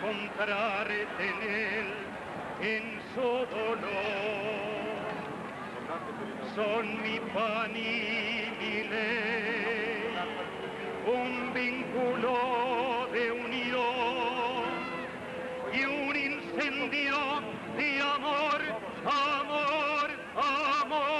encontrarte en él, en su dolor. Son mi pan y mi ley, un vínculo de unión y un incendio de amor, amor, amor.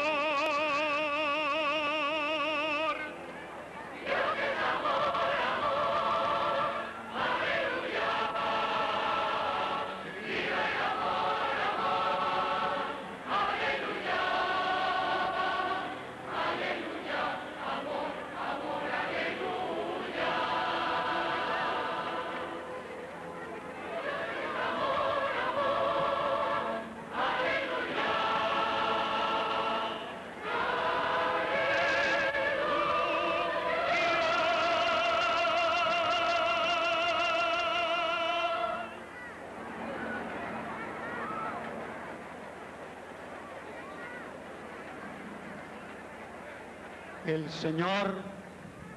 El Señor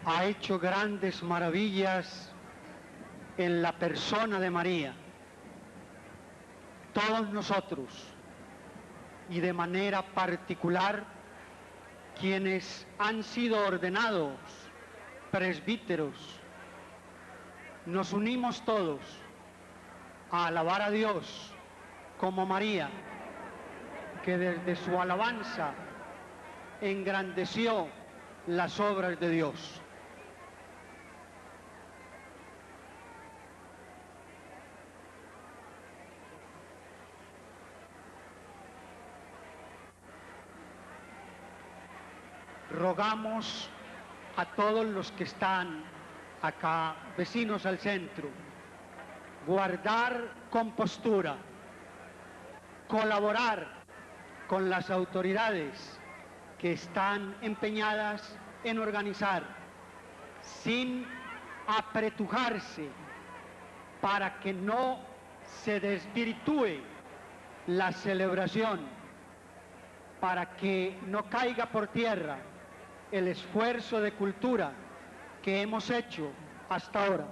ha hecho grandes maravillas en la persona de María. Todos nosotros, y de manera particular, quienes han sido ordenados presbíteros, nos unimos todos a alabar a Dios como María, que desde su alabanza engrandeció las obras de Dios. Rogamos a todos los que están acá, vecinos al centro, guardar compostura, colaborar con las autoridades que están empeñadas en organizar, sin apretujarse, para que no se desvirtúe la celebración, para que no caiga por tierra el esfuerzo de cultura que hemos hecho hasta ahora.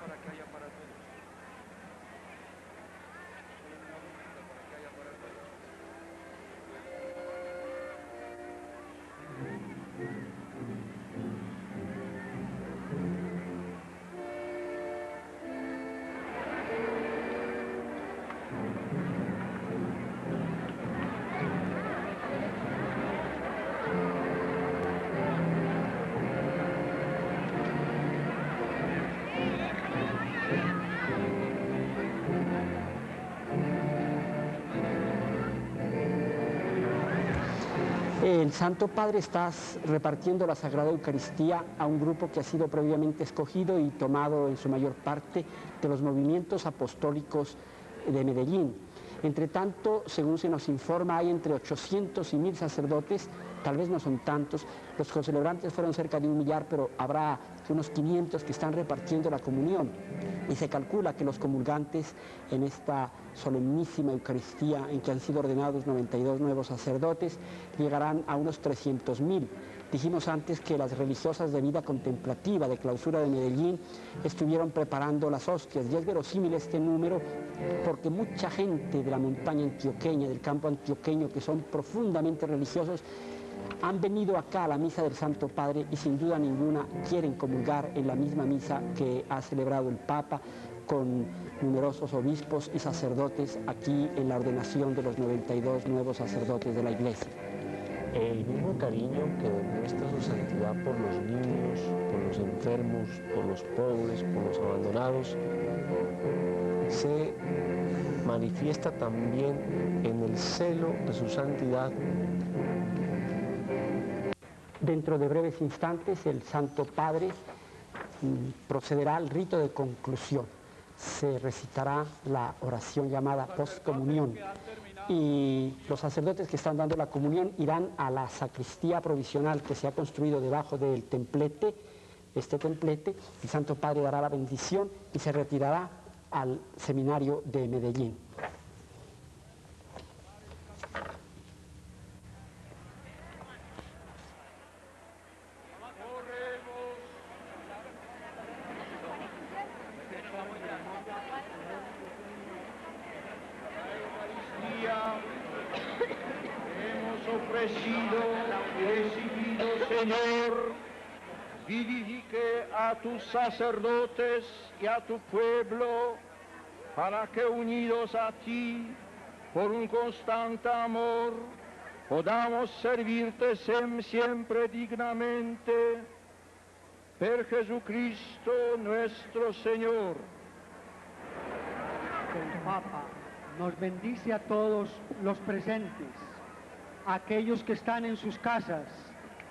Para que haya para todos. Para que haya para todos. El Santo Padre está repartiendo la Sagrada Eucaristía a un grupo que ha sido previamente escogido y tomado en su mayor parte de los movimientos apostólicos de Medellín. Entre tanto, según se nos informa, hay entre 800 y 1000 sacerdotes, tal vez no son tantos, los cocelebrantes fueron cerca de 1 millar, pero habrá unos 500 que están repartiendo la comunión. Y se calcula que los comulgantes en esta solemnísima Eucaristía en que han sido ordenados 92 nuevos sacerdotes llegarán a unos 300.000. Dijimos antes que las religiosas de vida contemplativa de clausura de Medellín estuvieron preparando las hostias, y es verosímil este número porque mucha gente de la montaña antioqueña, del campo antioqueño, que son profundamente religiosos, han venido acá a la misa del Santo Padre y sin duda ninguna quieren comulgar en la misma misa que ha celebrado el Papa con numerosos obispos y sacerdotes aquí en la ordenación de los 92 nuevos sacerdotes de la Iglesia. El mismo cariño que demuestra su santidad por los niños, por los enfermos, por los pobres, por los abandonados, se manifiesta también en el celo de su santidad Dentro de breves instantes el Santo Padre procederá al rito de conclusión. Se recitará la oración llamada postcomunión y los sacerdotes que están dando la comunión irán a la sacristía provisional que se ha construido debajo del templete. Este templete, el Santo Padre dará la bendición y se retirará al seminario de Medellín. Señor, vivifique a tus sacerdotes y a tu pueblo, para que unidos a ti por un constante amor, podamos servirte siempre dignamente. Per Jesucristo nuestro Señor. El Papa nos bendice a todos los presentes, a aquellos que están en sus casas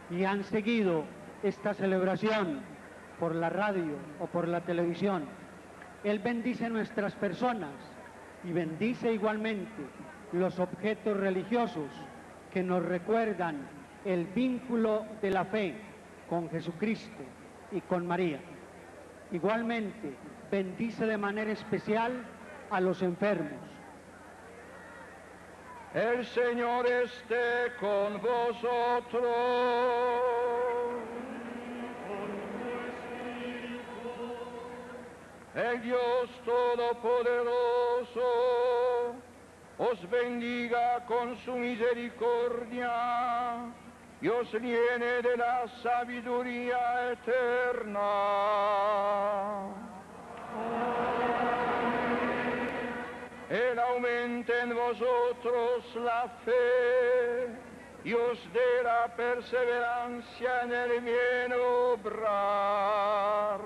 y han seguido esta celebración por la radio o por la televisión. Él bendice nuestras personas y bendice igualmente los objetos religiosos que nos recuerdan el vínculo de la fe con Jesucristo y con María. Igualmente bendice de manera especial a los enfermos. El Señor esté con vosotros. El Dios Todopoderoso os bendiga con su misericordia y os llene de la sabiduría eterna. Él aumente en vosotros la fe y os dé la perseverancia en el bien obrar.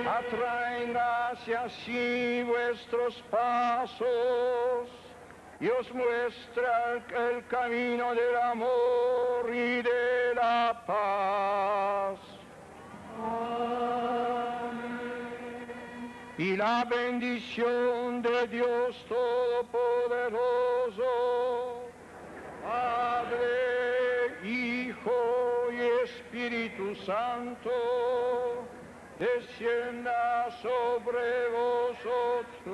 Atraense así vuestros pasos y os muestra el camino del amor y de la paz. Y la bendición de Dios Todopoderoso, Padre, Hijo y Espíritu Santo, descienda sobre vosotros.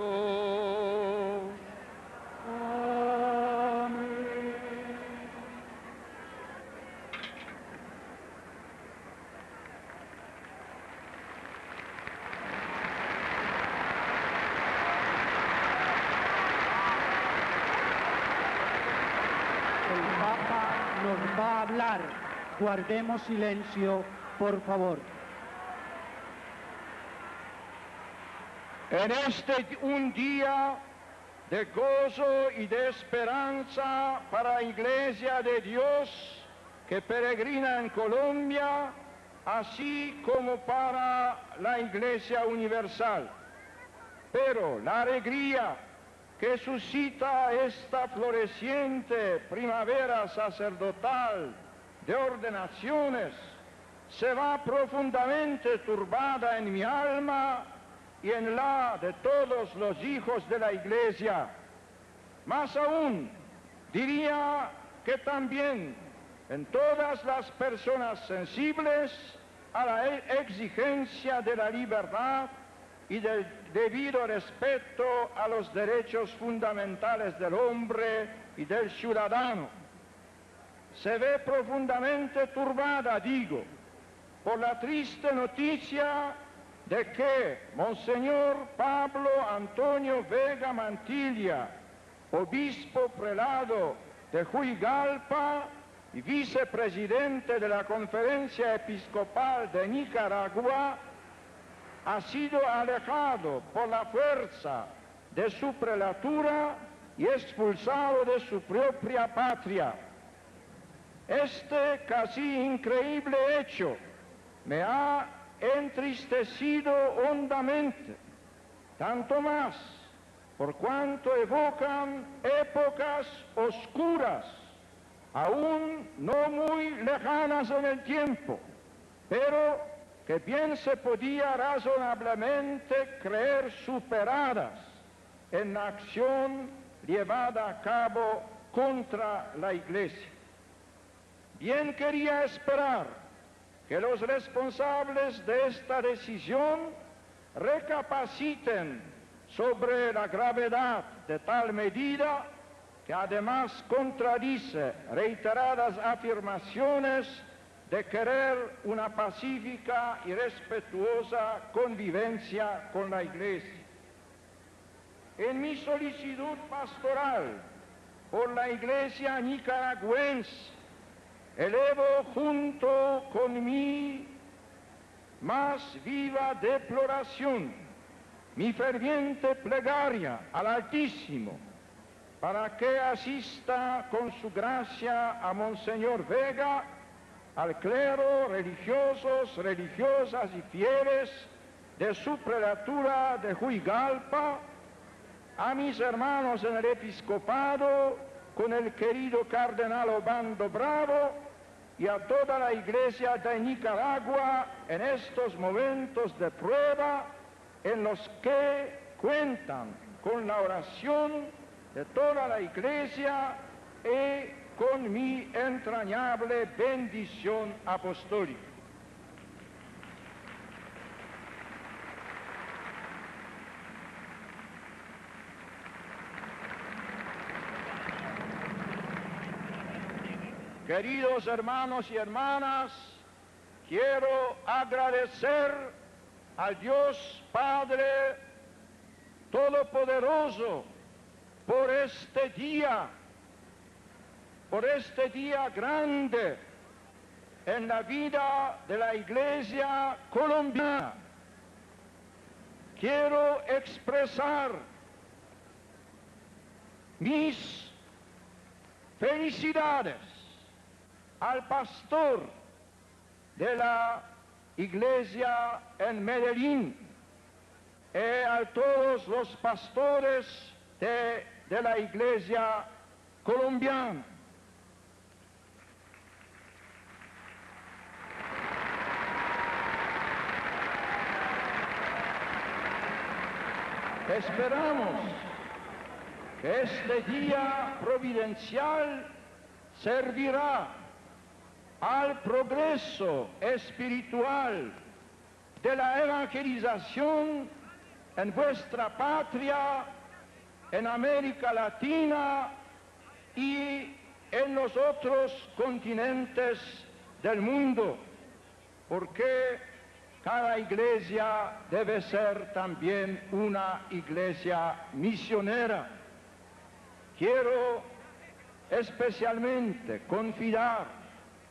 Amén. El Papa nos va a hablar. Guardemos silencio, por favor. En un día de gozo y de esperanza para la Iglesia de Dios que peregrina en Colombia, así como para la Iglesia universal. Pero la alegría que suscita esta floreciente primavera sacerdotal de ordenaciones se va profundamente turbada en mi alma y en la de todos los hijos de la Iglesia. Más aún, diría que también en todas las personas sensibles a la exigencia de la libertad y del debido respeto a los derechos fundamentales del hombre y del ciudadano. Se ve profundamente turbada, digo, por la triste noticia de que Monseñor Pablo Antonio Vega Mantilla, obispo prelado de Huigalpa y vicepresidente de la Conferencia Episcopal de Nicaragua, ha sido alejado por la fuerza de su prelatura y expulsado de su propia patria. Este casi increíble hecho me ha entristecido hondamente, tanto más por cuanto evocan épocas oscuras aún no muy lejanas en el tiempo, pero que bien se podía razonablemente creer superadas en la acción llevada a cabo contra la Iglesia. Bien quería esperar que los responsables de esta decisión recapaciten sobre la gravedad de tal medida, que además contradice reiteradas afirmaciones de querer una pacífica y respetuosa convivencia con la Iglesia. En mi solicitud pastoral por la Iglesia nicaragüense, elevo junto con mi más viva deploración mi ferviente plegaria al Altísimo para que asista con su gracia a Monseñor Vega, al clero, religiosos, religiosas y fieles de su prelatura de Huigalpa, a mis hermanos en el episcopado, con el querido cardenal Obando Bravo, y a toda la Iglesia de Nicaragua en estos momentos de prueba en los que cuentan con la oración de toda la Iglesia y con mi entrañable bendición apostólica. Queridos hermanos y hermanas, quiero agradecer al Dios Padre Todopoderoso por este día grande en la vida de la Iglesia colombiana. Quiero expresar mis felicidades al pastor de la Iglesia en Medellín y a todos los pastores de la Iglesia colombiana. Esperamos que este día providencial servirá al progreso espiritual de la evangelización en vuestra patria, en América Latina y en los otros continentes del mundo, porque cada iglesia debe ser también una iglesia misionera. Quiero especialmente confiar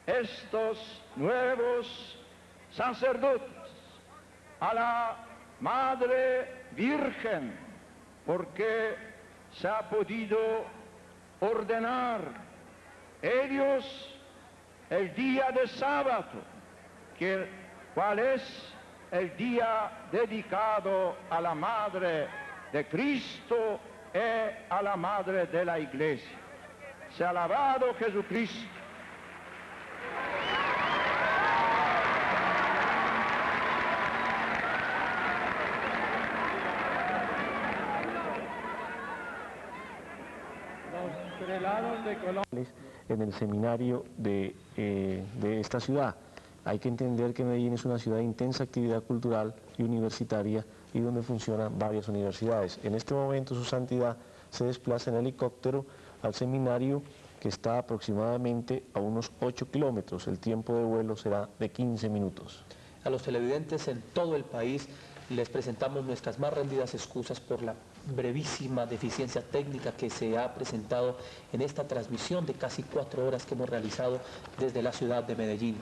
estos nuevos sacerdotes a la Madre Virgen, porque se ha podido ordenar ellos el día de sábado, cuál es el día dedicado a la Madre de Cristo y a la Madre de la Iglesia. Sea alabado Jesucristo. En el seminario de esta ciudad. Hay que entender que Medellín es una ciudad de intensa actividad cultural y universitaria y donde funcionan varias universidades. En este momento su santidad se desplaza en helicóptero al seminario, que está aproximadamente a unos 8 kilómetros. El tiempo de vuelo será de 15 minutos. A los televidentes en todo el país les presentamos nuestras más rendidas excusas por la brevísima deficiencia técnica que se ha presentado en esta transmisión de casi 4 horas que hemos realizado desde la ciudad de Medellín.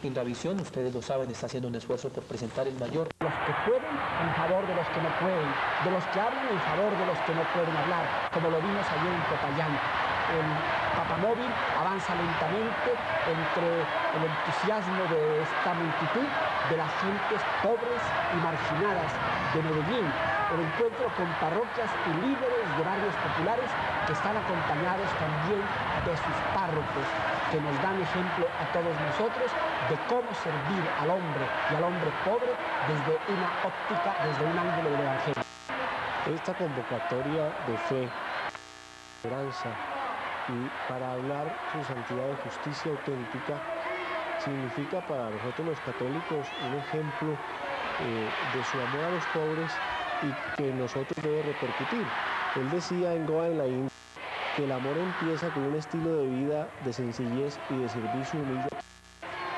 Indravisión, ustedes lo saben, está haciendo un esfuerzo por presentar el mayor. Los que pueden en favor de los que no pueden, de los que hablan en favor de los que no pueden hablar, como lo vimos ayer en Popayán. El papamóvil avanza lentamente entre el entusiasmo de esta multitud de las gentes pobres y marginadas de Medellín. el encuentro con parroquias y líderes de barrios populares que están acompañados también de sus párrocos, que nos dan ejemplo a todos nosotros de cómo servir al hombre y al hombre pobre desde una óptica, desde un ángulo del Evangelio. Esta convocatoria de fe, esperanza y para hablar su santidad de justicia auténtica significa para nosotros los católicos un ejemplo de su amor a los pobres y que en nosotros debe repercutir. Él decía en Goa, en la India, que el amor empieza con un estilo de vida de sencillez y de servicio humilde,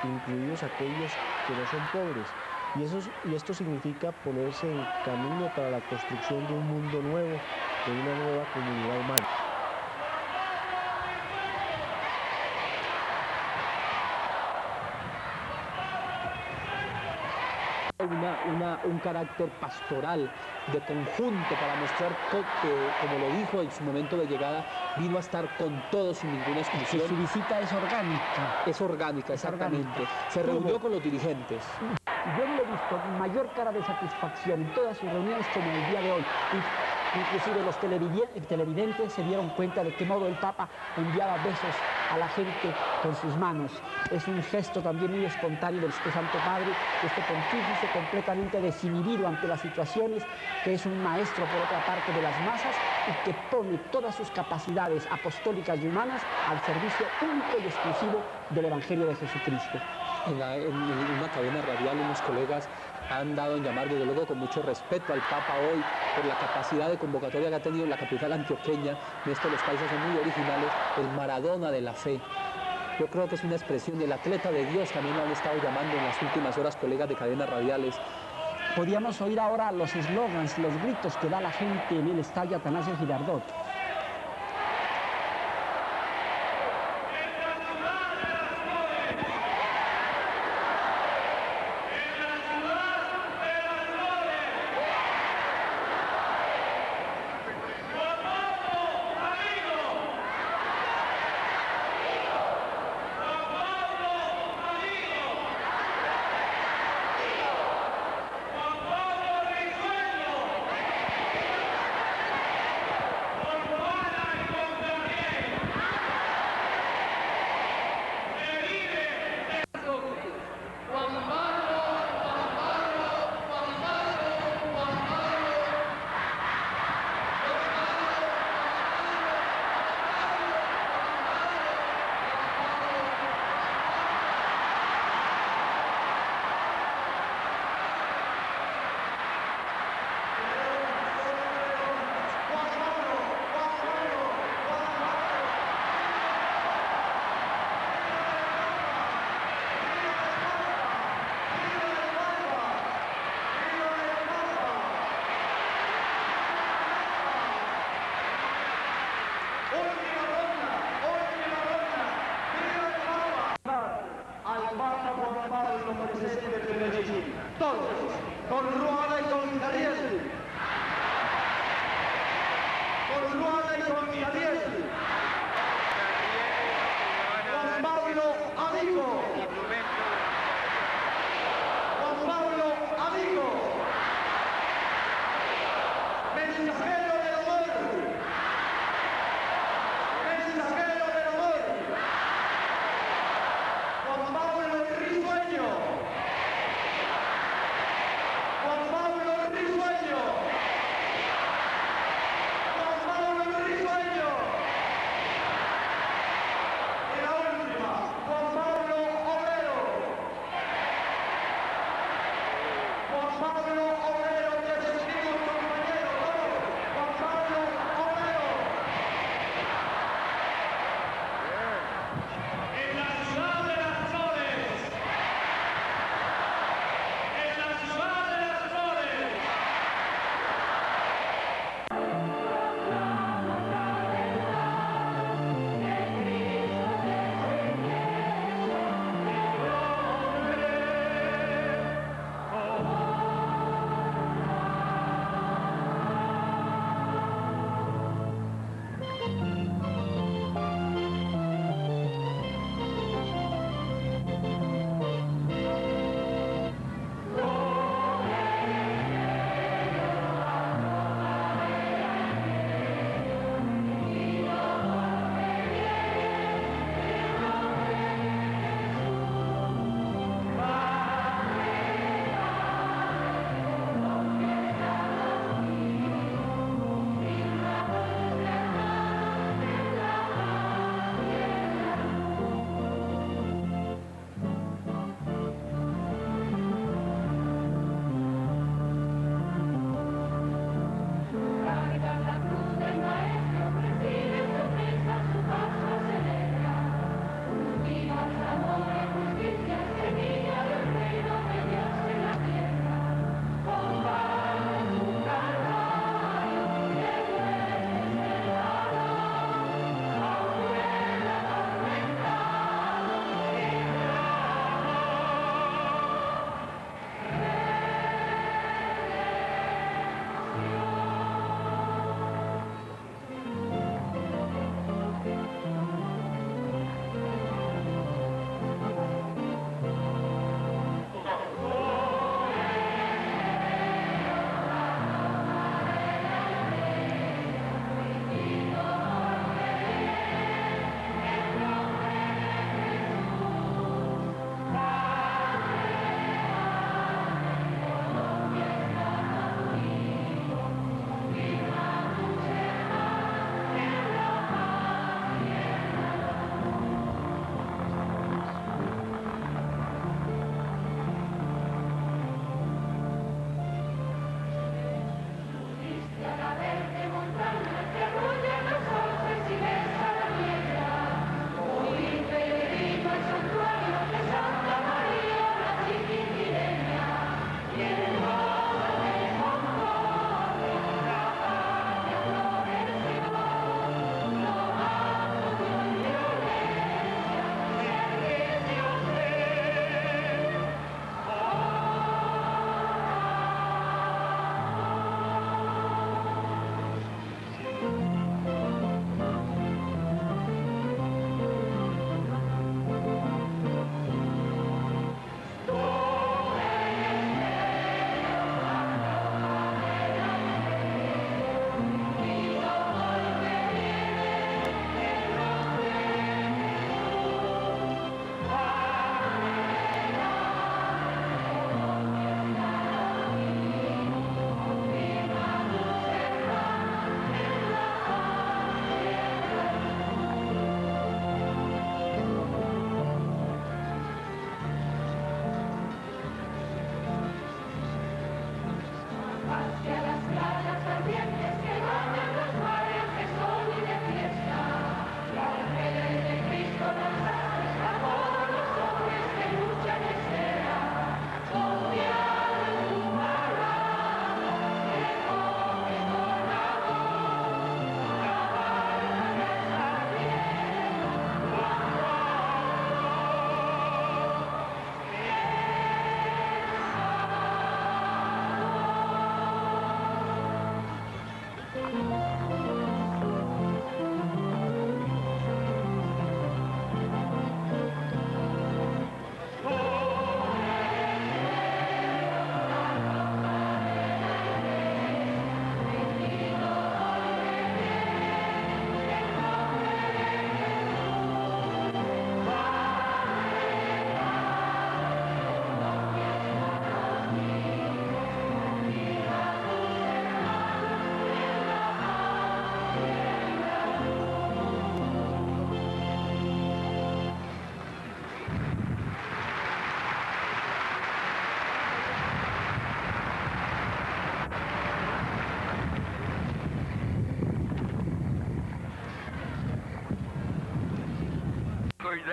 incluidos aquellos que no son pobres. Y esto significa ponerse en camino para la construcción de un mundo nuevo, de una nueva comunidad humana. Un carácter pastoral, de conjunto, para mostrar que, como lo dijo en su momento de llegada, vino a estar con todos sin ninguna exclusión. Su visita es orgánica. Es orgánica, exactamente. Se reunió con los dirigentes. Yo no he visto mayor cara de satisfacción en todas sus reuniones como el día de hoy. Inclusive los televidentes se dieron cuenta de qué modo el Papa enviaba besos a la gente con sus manos. Es un gesto también muy espontáneo del Santo Padre, este pontífice completamente desinhibido ante las situaciones, que es un maestro por otra parte de las masas y que pone todas sus capacidades apostólicas y humanas al servicio único y exclusivo del Evangelio de Jesucristo. En una cadena radial unos colegas han dado en llamar, desde luego con mucho respeto al Papa hoy, por la capacidad de convocatoria que ha tenido en la capital antioqueña. En esto los países son muy originales, el Maradona de la fe. Yo creo que es una expresión del atleta de Dios, también lo han estado llamando en las últimas horas colegas de cadenas radiales. Podríamos oír ahora los eslogans, los gritos que da la gente en el estadio Atanasio Girardot. Todos, con Ruanda y con Caliente. Con Ruanda y con Caliente. Juan Pablo, amigo. Juan Pablo, amigo. Mensajero del amor. Mensajero del amor. Juan Pablo risueño. Juan Pablo risueño. Juan Pablo risueño. Y la última, Juan Pablo obrero. Juan Pablo obrero, que sentimos compañero. Juan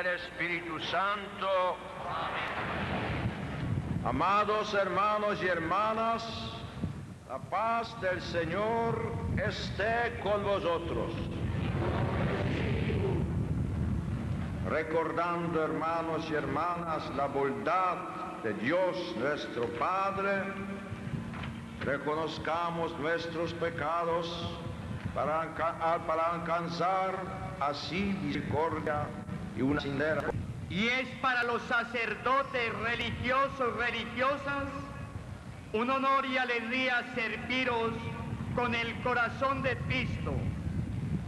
del Espíritu Santo. Amados hermanos y hermanas, la paz del Señor esté con vosotros. Recordando, hermanos y hermanas, la bondad de Dios nuestro Padre, reconozcamos nuestros pecados para alcanzar así misericordia y una sincera. Y es para los sacerdotes religiosos, religiosas, un honor y alegría serviros con el corazón de Cristo,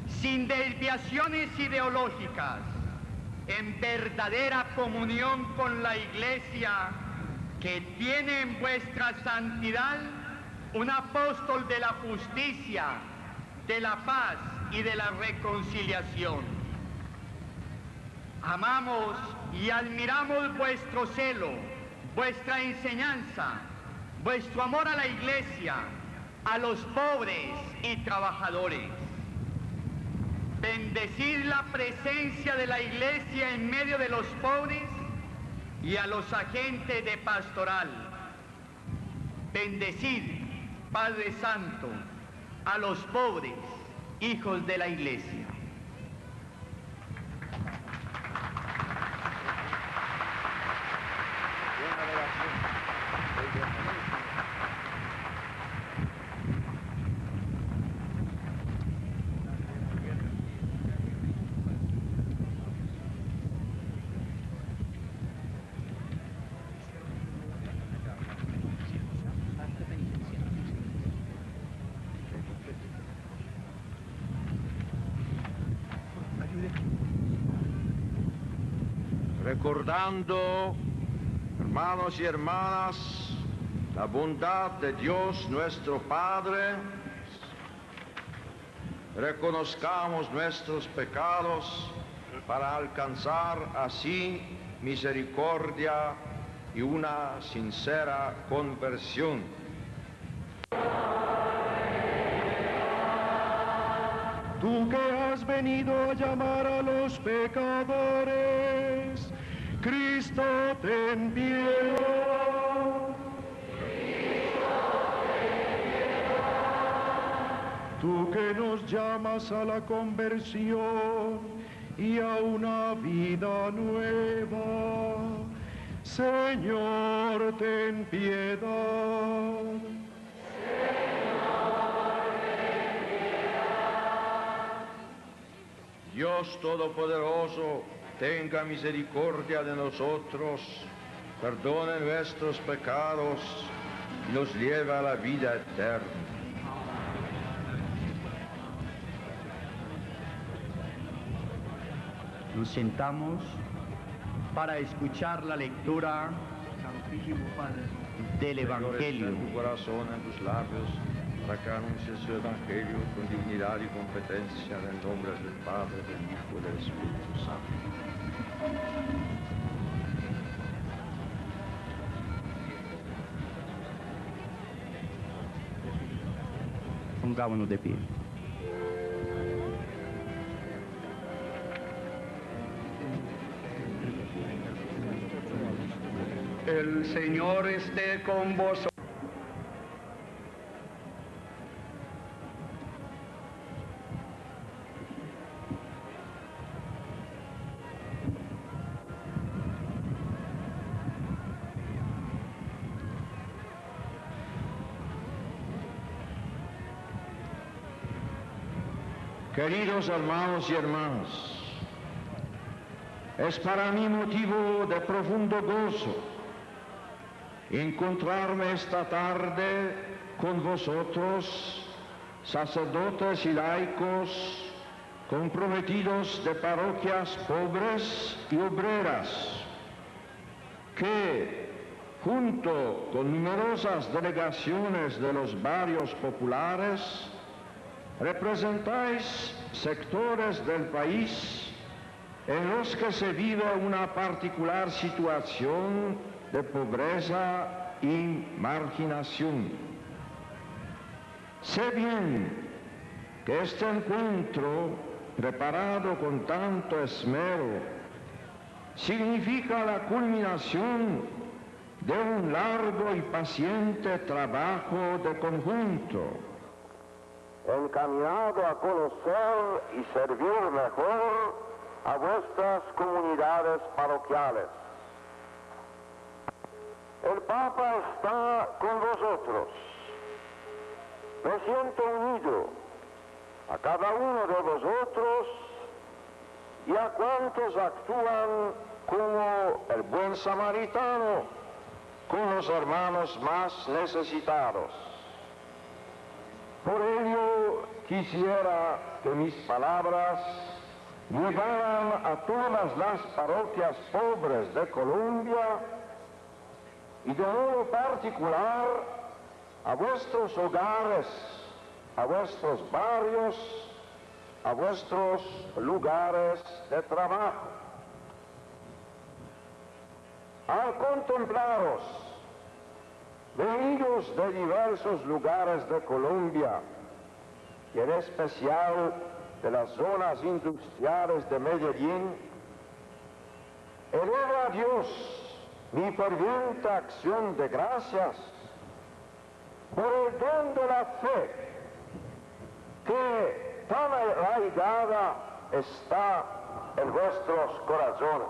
sin desviaciones ideológicas, en verdadera comunión con la Iglesia, que tiene en vuestra santidad un apóstol de la justicia, de la paz y de la reconciliación. Amamos y admiramos vuestro celo, vuestra enseñanza, vuestro amor a la Iglesia, a los pobres y trabajadores. Bendecid la presencia de la Iglesia en medio de los pobres y a los agentes de pastoral. Bendecid, Padre Santo, a los pobres, hijos de la Iglesia. Recordando, hermanos y hermanas, la bondad de Dios nuestro Padre, reconozcamos nuestros pecados para alcanzar así misericordia y una sincera conversión. Tú que has venido a llamar a los pecadores, Cristo, ten piedad. Tú que nos llamas a la conversión y a una vida nueva, Señor, ten piedad. Dios Todopoderoso, tenga misericordia de nosotros, perdone nuestros pecados y nos lleve a la vida eterna. Nos sentamos para escuchar la lectura del Evangelio. Señor, tu corazón en tus labios, para que anuncies su Evangelio con dignidad y competencia en el nombre del Padre, del Hijo y del Espíritu Santo. Pongámonos de pie. El Señor esté con vosotros. Queridos hermanos y hermanas, es para mí motivo de profundo gozo encontrarme esta tarde con vosotros, sacerdotes y laicos, comprometidos de parroquias pobres y obreras, que, junto con numerosas delegaciones de los barrios populares, representáis sectores del país en los que se vive una particular situación de pobreza y marginación. Sé bien que este encuentro, preparado con tanto esmero significa la culminación de un largo y paciente trabajo de conjunto, encaminado a conocer y servir mejor a vuestras comunidades parroquiales. El Papa está con vosotros. Me siento unido a cada uno de vosotros y a cuantos actúan como el buen samaritano con los hermanos más necesitados. Por ello quisiera que mis palabras llegaran a todas las parroquias pobres de Colombia y de modo particular a vuestros hogares, a vuestros barrios, a vuestros lugares de trabajo. Al contemplaros, venidos de diversos lugares de Colombia, y en especial de las zonas industriales de Medellín, elevo a Dios mi ferviente acción de gracias por el don de la fe que tan arraigada está en vuestros corazones.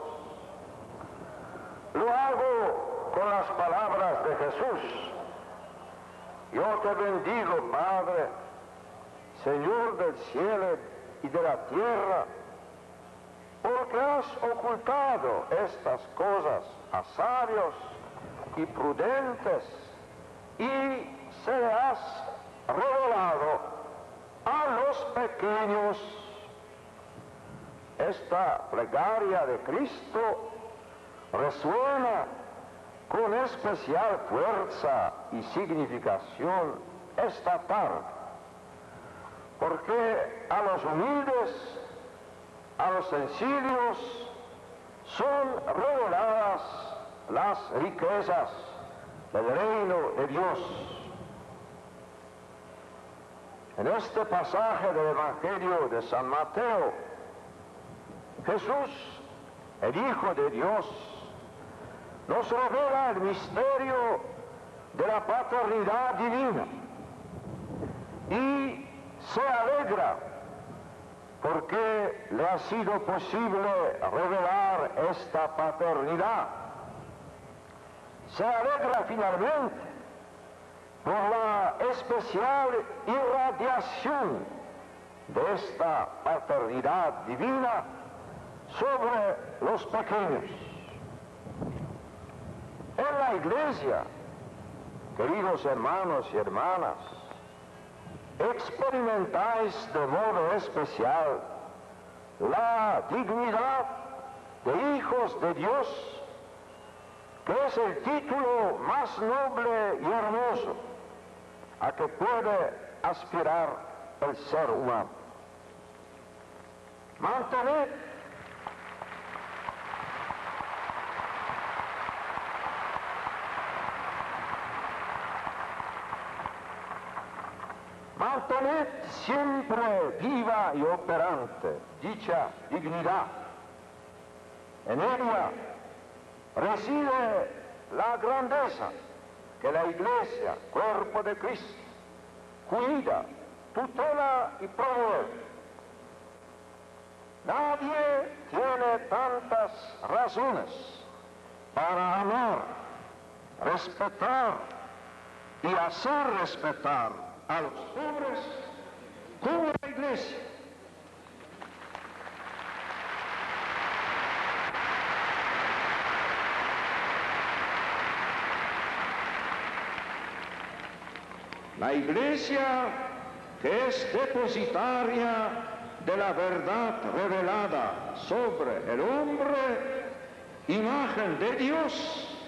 Lo hago con las palabras de Jesús. Yo te bendigo, Padre, Señor del cielo y de la tierra, porque has ocultado estas cosas a sabios y prudentes y se le has revelado a los pequeños. Esta plegaria de Cristo resuena con especial fuerza y significación esta tarde, porque a los humildes, a los sencillos, son reveladas las riquezas del reino de Dios. En este pasaje del Evangelio de San Mateo, Jesús, el Hijo de Dios, nos revela el misterio de la paternidad divina y se alegra porque le ha sido posible revelar esta paternidad. Se alegra finalmente por la especial irradiación de esta paternidad divina sobre los pequeños. En la Iglesia, queridos hermanos y hermanas, experimentáis de modo especial la dignidad de hijos de Dios, que es el título más noble y hermoso a que puede aspirar el ser humano. Mantened siempre viva y operante dicha dignidad. En ella reside la grandeza que la Iglesia, cuerpo de Cristo, cuida, tutela y promueve. Nadie tiene tantas razones para amar, respetar y hacer respetar a los pobres como la Iglesia. La Iglesia, que es depositaria de la verdad revelada sobre el hombre, imagen de Dios,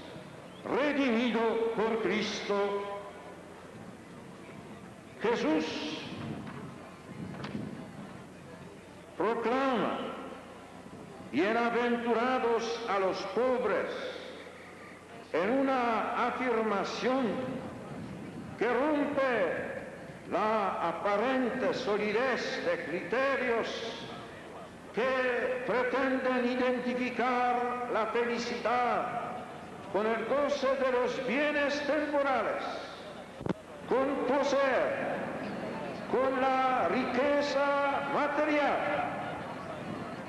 redimido por Cristo. Jesús proclama: bienaventurados a los pobres, en una afirmación que rompe la aparente solidez de criterios que pretenden identificar la felicidad con el goce de los bienes temporales, con poseer, con la riqueza material.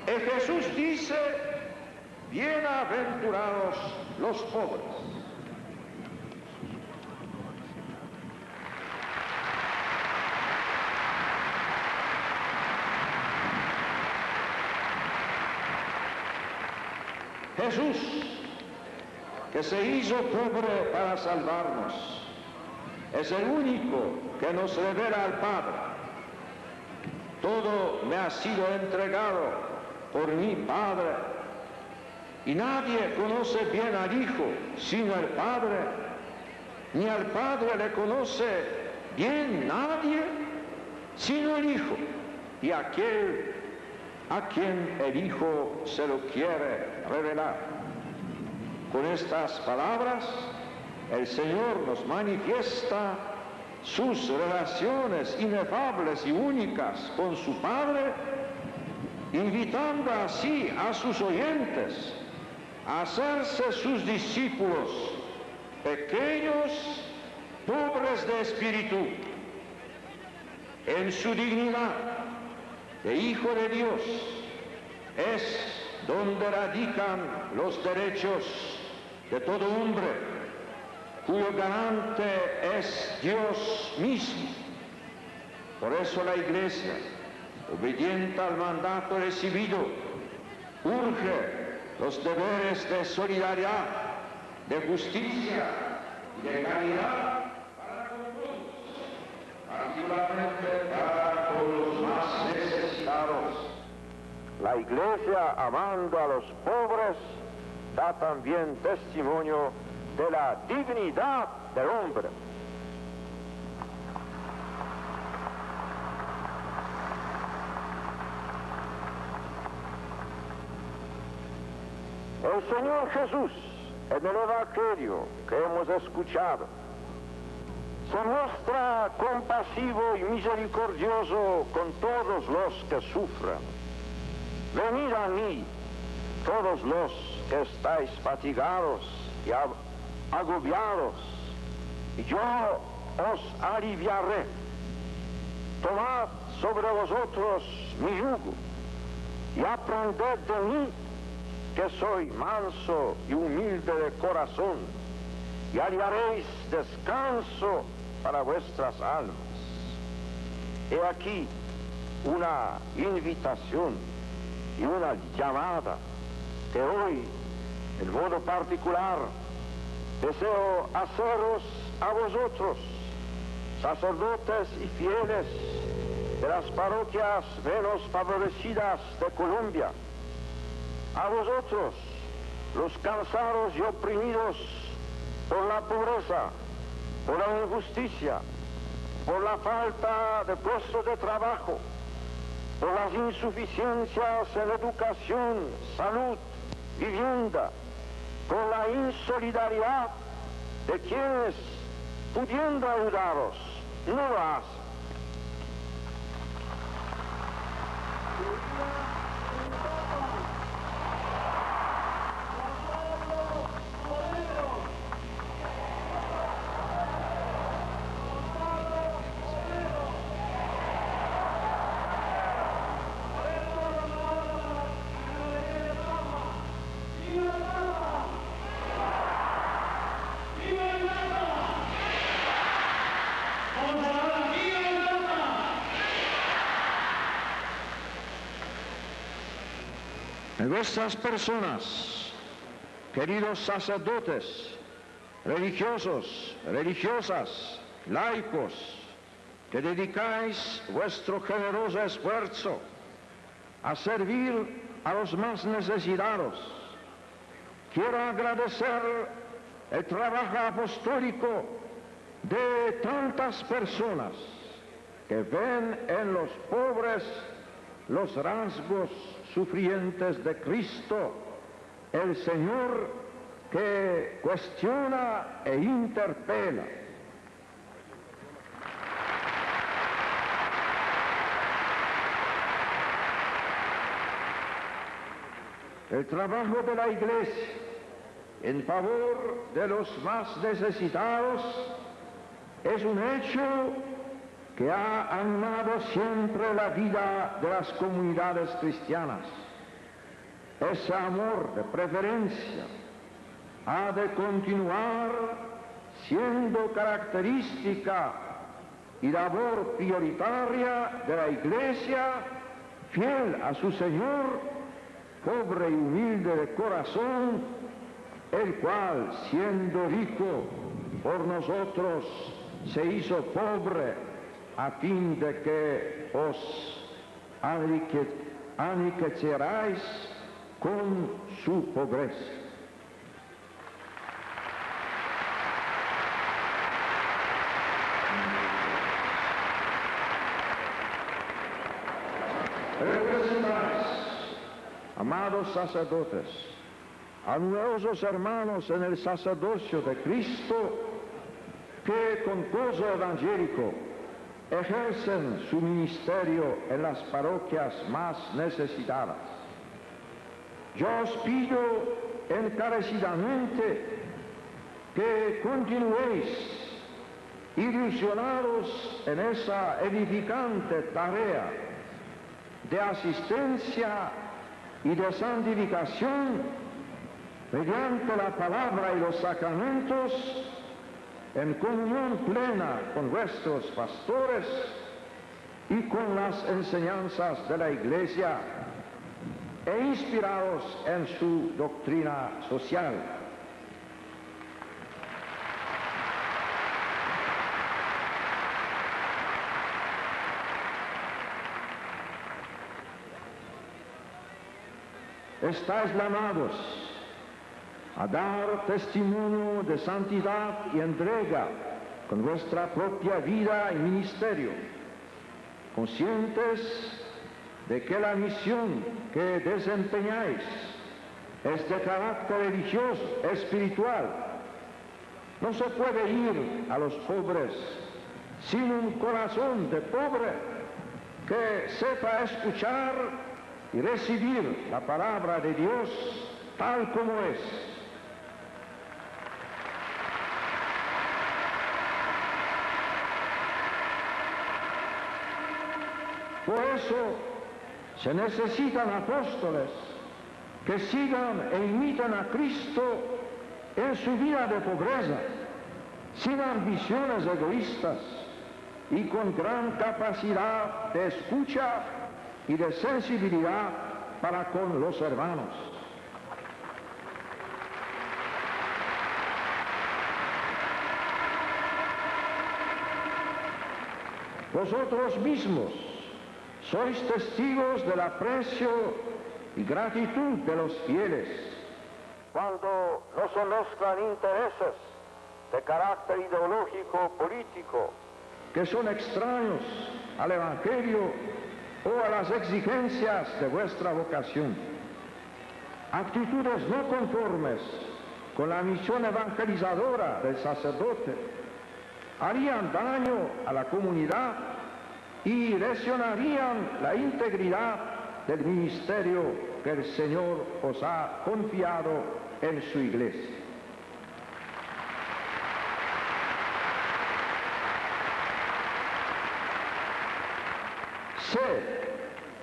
Y Jesús dice, bienaventurados los pobres. Jesús, que se hizo pobre para salvarnos, es el único que nos revela al Padre. Todo me ha sido entregado por mi Padre, y nadie conoce bien al Hijo sino el Padre, ni al Padre le conoce bien nadie sino el Hijo, y aquel a quien el Hijo se lo quiere revelar. Con estas palabras, el Señor nos manifiesta sus relaciones inefables y únicas con su Padre, invitando así a sus oyentes a hacerse sus discípulos, pequeños, pobres de espíritu, en su dignidad de Hijo de Dios. Es donde radican los derechos de todo hombre, cuyo garante es Dios mismo. Por eso la Iglesia, obediente al mandato recibido, urge los deberes de solidaridad, de justicia y de caridad para con todos, particularmente para con los más necesitados. La Iglesia, amando a los pobres, da también testimonio de la dignidad del hombre. El Señor Jesús, en el Evangelio que hemos escuchado, se muestra compasivo y misericordioso con todos los que sufren. Venid a mí, todos los que estáis fatigados y agobiados, y yo os aliviaré. Tomad sobre vosotros mi yugo y aprended de mí, que soy manso y humilde de corazón, y hallaréis descanso para vuestras almas. He aquí una invitación y una llamada que hoy, en modo particular, deseo haceros a vosotros, sacerdotes y fieles de las parroquias menos favorecidas de Colombia, a vosotros, los cansados y oprimidos por la pobreza, por la injusticia, por la falta de puestos de trabajo, por las insuficiencias en educación, salud, vivienda, por la insolidaridad de quienes, pudiendo ayudaros, no lo hacen. Vuestras personas, queridos sacerdotes, religiosos, religiosas, laicos, que dedicáis vuestro generoso esfuerzo a servir a los más necesitados, quiero agradecer el trabajo apostólico de tantas personas que ven en los pobres los rasgos sufrientes de Cristo, el Señor que cuestiona e interpela. El trabajo de la Iglesia en favor de los más necesitados es un hecho que ha animado siempre la vida de las comunidades cristianas. Ese amor de preferencia ha de continuar siendo característica y labor prioritaria de la Iglesia, fiel a su Señor, pobre y humilde de corazón, el cual, siendo rico por nosotros, se hizo pobre a fin de que os enriqueceráis con su pobreza. Representáis, amados sacerdotes, a numerosos hermanos en el sacerdocio de Cristo que con gozo evangélico ejercen su ministerio en las parroquias más necesitadas. Yo os pido encarecidamente que continuéis ilusionados en esa edificante tarea de asistencia y de santificación mediante la palabra y los sacramentos, en comunión plena con vuestros pastores y con las enseñanzas de la Iglesia, e inspirados en su doctrina social. Estáis llamados a dar testimonio de santidad y entrega con vuestra propia vida y ministerio, conscientes de que la misión que desempeñáis es de carácter religioso, espiritual. No se puede ir a los pobres sin un corazón de pobre que sepa escuchar y recibir la palabra de Dios tal como es. Por eso se necesitan apóstoles que sigan e imiten a Cristo en su vida de pobreza, sin ambiciones egoístas y con gran capacidad de escucha y de sensibilidad para con los hermanos. Vosotros mismos sois testigos del aprecio y gratitud de los fieles, cuando no se mezclan intereses de carácter ideológico político que son extraños al Evangelio o a las exigencias de vuestra vocación. Actitudes no conformes con la misión evangelizadora del sacerdote harían daño a la comunidad y lesionarían la integridad del ministerio que el Señor os ha confiado en su Iglesia. Sé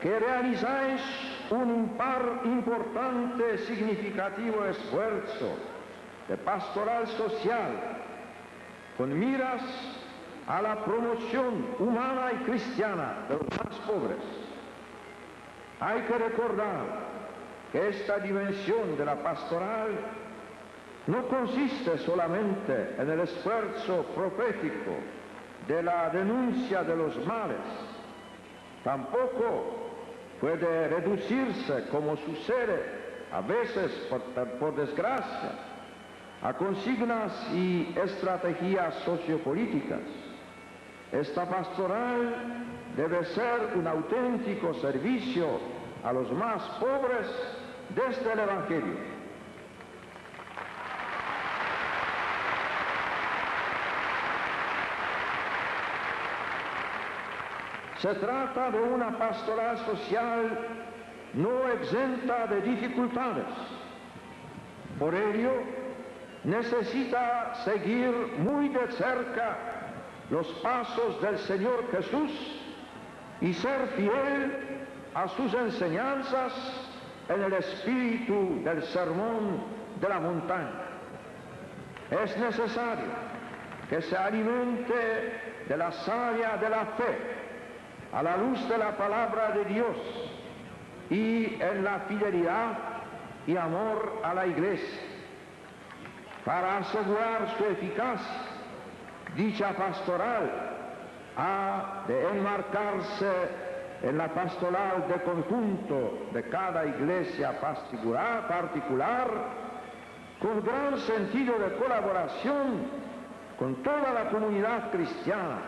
que realizáis un importante, significativo esfuerzo de pastoral social con miras a la promoción humana y cristiana de los más pobres. Hay que recordar que esta dimensión de la pastoral no consiste solamente en el esfuerzo profético de la denuncia de los males, tampoco puede reducirse, como sucede a veces por desgracia, a consignas y estrategias sociopolíticas. Esta pastoral debe ser un auténtico servicio a los más pobres desde el Evangelio. Se trata de una pastoral social no exenta de dificultades. Por ello, necesita seguir muy de cerca los pasos del Señor Jesús y ser fiel a sus enseñanzas en el espíritu del sermón de la montaña. Es necesario que se alimente de la savia de la fe a la luz de la palabra de Dios y en la fidelidad y amor a la Iglesia. Para asegurar su eficacia, dicha pastoral ha de enmarcarse en la pastoral de conjunto de cada iglesia particular, con gran sentido de colaboración con toda la comunidad cristiana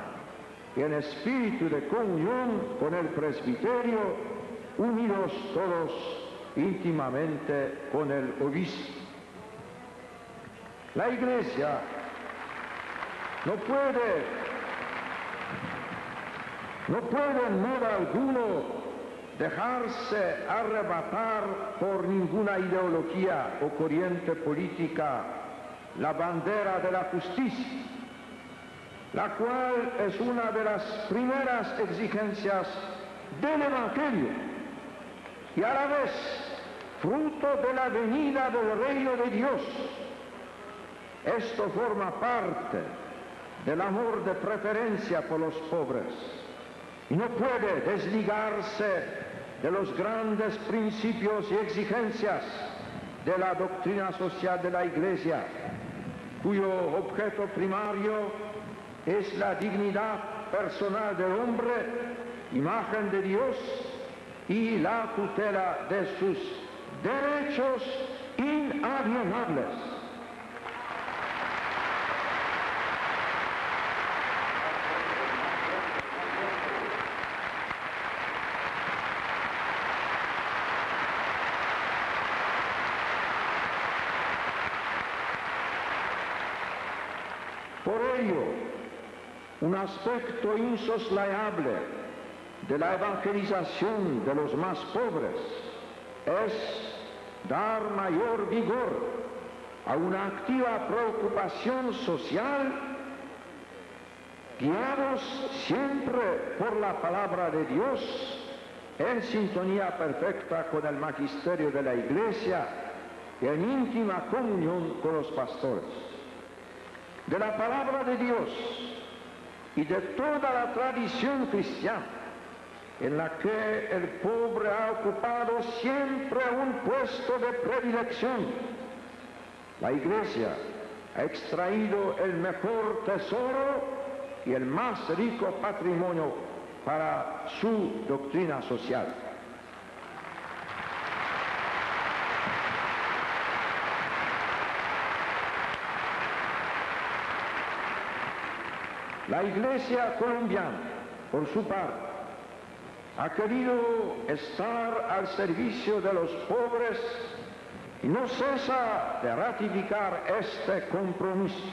y en espíritu de comunión con el presbiterio, unidos todos íntimamente con el obispo. La Iglesia no puede en modo alguno dejarse arrebatar por ninguna ideología o corriente política la bandera de la justicia, la cual es una de las primeras exigencias del Evangelio y a la vez fruto de la venida del reino de Dios. Esto forma parte del amor de preferencia por los pobres y no puede desligarse de los grandes principios y exigencias de la doctrina social de la Iglesia, cuyo objeto primario es la dignidad personal del hombre, imagen de Dios, y la tutela de sus derechos inalienables. Por ello, un aspecto insoslayable de la evangelización de los más pobres es dar mayor vigor a una activa preocupación social, guiados siempre por la palabra de Dios, en sintonía perfecta con el magisterio de la Iglesia y en íntima comunión con los pastores. De la palabra de Dios y de toda la tradición cristiana, en la que el pobre ha ocupado siempre un puesto de predilección, la Iglesia ha extraído el mejor tesoro y el más rico patrimonio para su doctrina social. La Iglesia colombiana, por su parte, ha querido estar al servicio de los pobres y no cesa de ratificar este compromiso.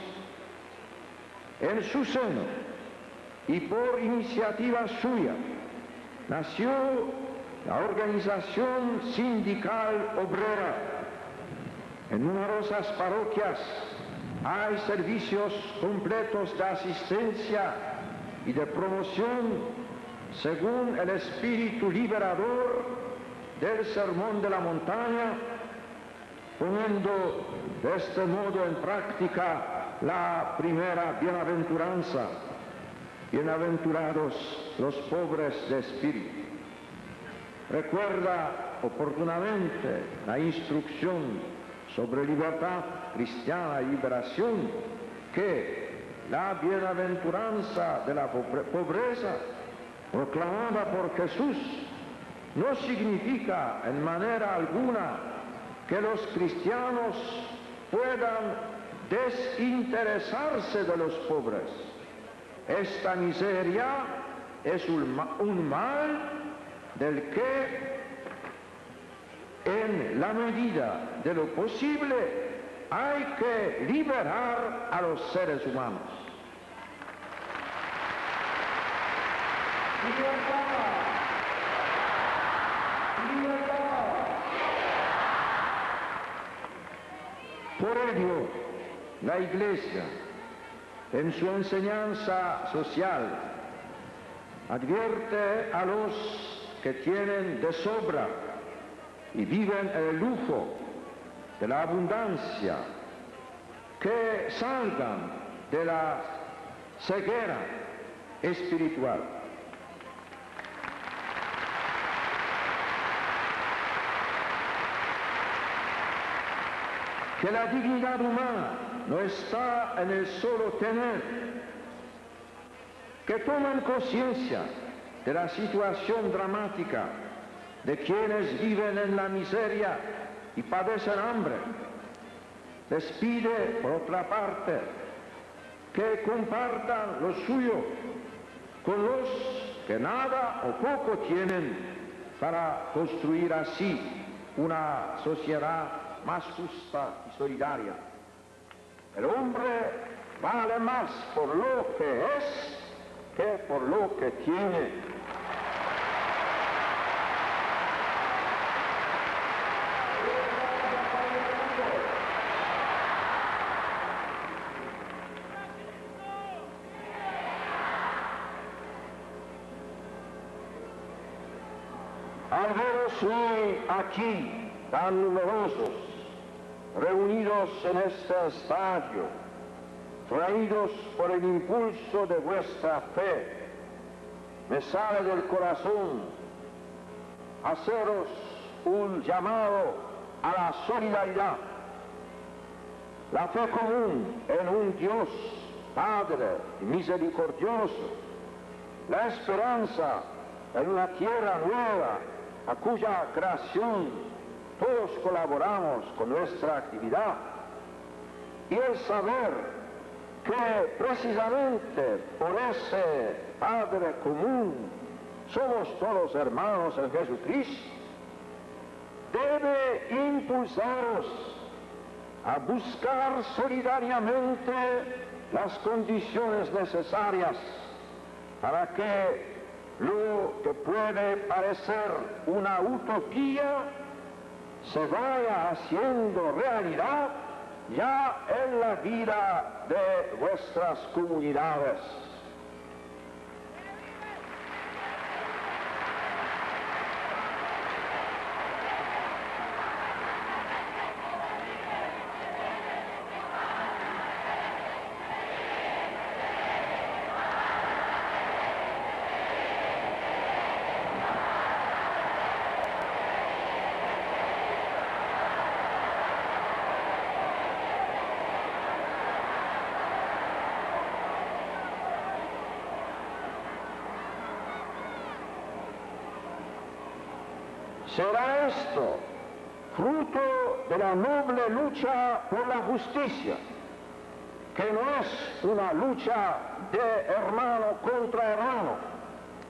En su seno y por iniciativa suya nació la Organización Sindical Obrera. En numerosas parroquias hay servicios completos de asistencia y de promoción según el espíritu liberador del Sermón de la Montaña, poniendo de este modo en práctica la primera bienaventuranza: bienaventurados los pobres de espíritu. Recuerda oportunamente la instrucción sobre libertad cristiana y liberación, que la bienaventuranza de la pobreza proclamada por Jesús no significa en manera alguna que los cristianos puedan desinteresarse de los pobres. Esta miseria es un mal del que en la medida de lo posible hay que liberar a los seres humanos. ¡Libertad! ¡Libertad! Por ello, la Iglesia, en su enseñanza social, advierte a los que tienen de sobra y viven el lujo de la abundancia, que salgan de la ceguera espiritual. Que la dignidad humana no está en el solo tener, que tomen conciencia de la situación dramática de quienes viven en la miseria y padecen hambre. Les pide, por otra parte, que compartan lo suyo con los que nada o poco tienen para construir así una sociedad más justa y solidaria. El hombre vale más por lo que es que por lo que tiene. Al veros hoy aquí tan numerosos, reunidos en este estadio, traídos por el impulso de vuestra fe, me sale del corazón haceros un llamado a la solidaridad, la fe común en un Dios Padre misericordioso, la esperanza en una tierra nueva a cuya creación todos colaboramos con nuestra actividad, y el saber que precisamente por ese Padre común somos todos hermanos en Jesucristo, debe impulsaros a buscar solidariamente las condiciones necesarias para que lo que puede parecer una utopía se vaya haciendo realidad ya en la vida de vuestras comunidades. Será esto fruto de la noble lucha por la justicia, que no es una lucha de hermano contra hermano,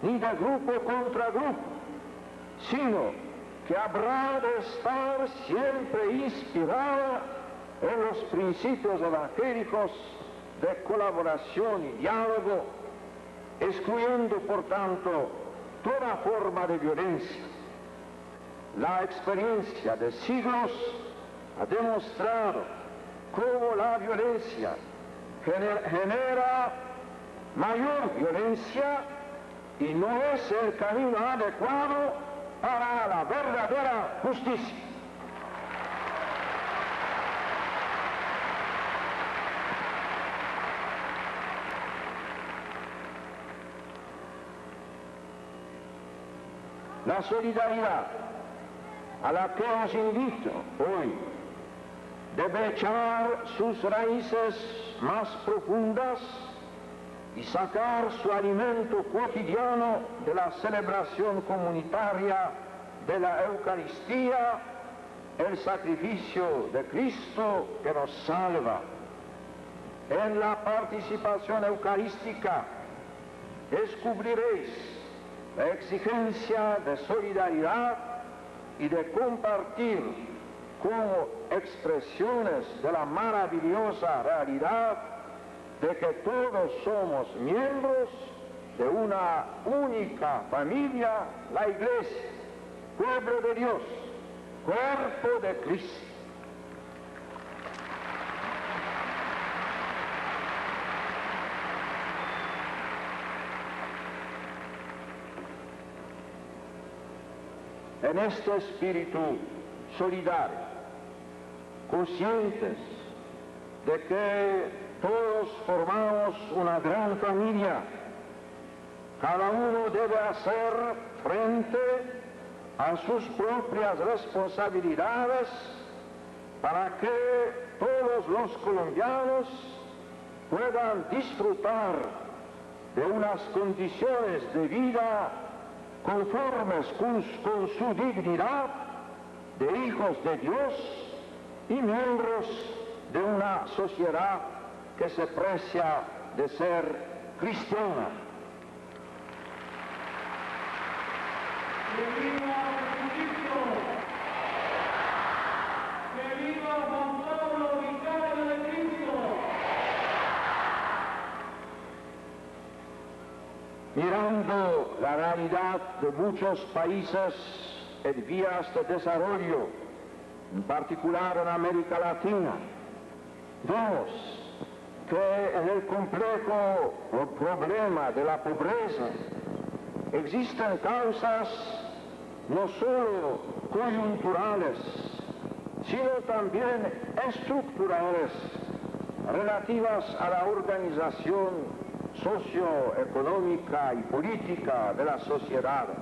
ni de grupo contra grupo, sino que habrá de estar siempre inspirada en los principios evangélicos de colaboración y diálogo, excluyendo por tanto toda forma de violencia. La experiencia de siglos ha demostrado cómo la violencia genera mayor violencia y no es el camino adecuado para la verdadera justicia. La solidaridad a la que os invito hoy debe echar sus raíces más profundas y sacar su alimento cotidiano de la celebración comunitaria de la Eucaristía, el sacrificio de Cristo que nos salva. En la participación eucarística descubriréis la exigencia de solidaridad y de compartir como expresiones de la maravillosa realidad de que todos somos miembros de una única familia, la Iglesia, pueblo de Dios, cuerpo de Cristo. en este espíritu solidario, conscientes de que todos formamos una gran familia. Cada uno debe hacer frente a sus propias responsabilidades para que todos los colombianos puedan disfrutar de unas condiciones de vida conformes con su dignidad de hijos de Dios y miembros de una sociedad que se precia de ser cristiana. ¡Que viva Jesucristo! ¡Que viva Juan Pablo, vicario de Cristo! Mirando la realidad de muchos países en vías de desarrollo, en particular en América Latina, vemos que en el complejo problema de la pobreza existen causas no solo coyunturales, sino también estructurales relativas a la organización socioeconómica y política de las sociedades.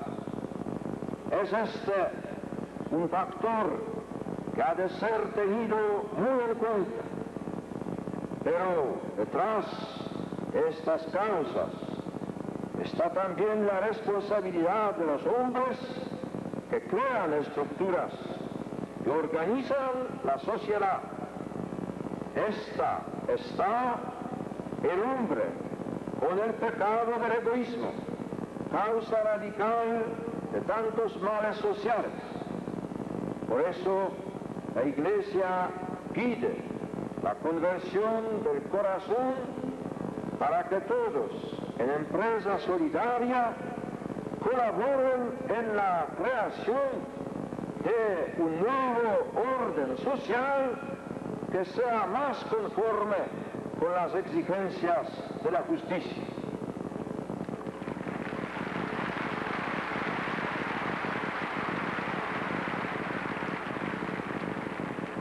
Es este un factor que ha de ser tenido muy en cuenta, pero detrás de estas causas está también la responsabilidad de los hombres que crean estructuras, que organizan la sociedad. Está el hombre con el pecado del egoísmo, causa radical de tantos males sociales. Por eso la Iglesia pide la conversión del corazón para que todos en empresa solidaria colaboren en la creación de un nuevo orden social que sea más conforme con las exigencias de la justicia.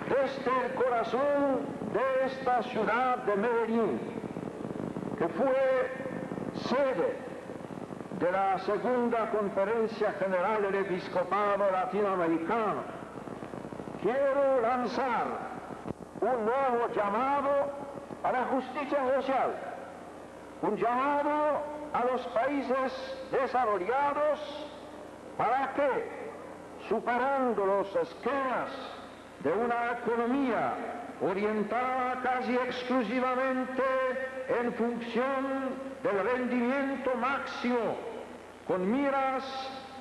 Desde el corazón de esta ciudad de Medellín, que fue sede de la segunda Conferencia General del Episcopado Latinoamericano, quiero lanzar un nuevo llamado a la justicia social, un llamado a los países desarrollados para que, superando los esquemas de una economía orientada casi exclusivamente en función del rendimiento máximo, con miras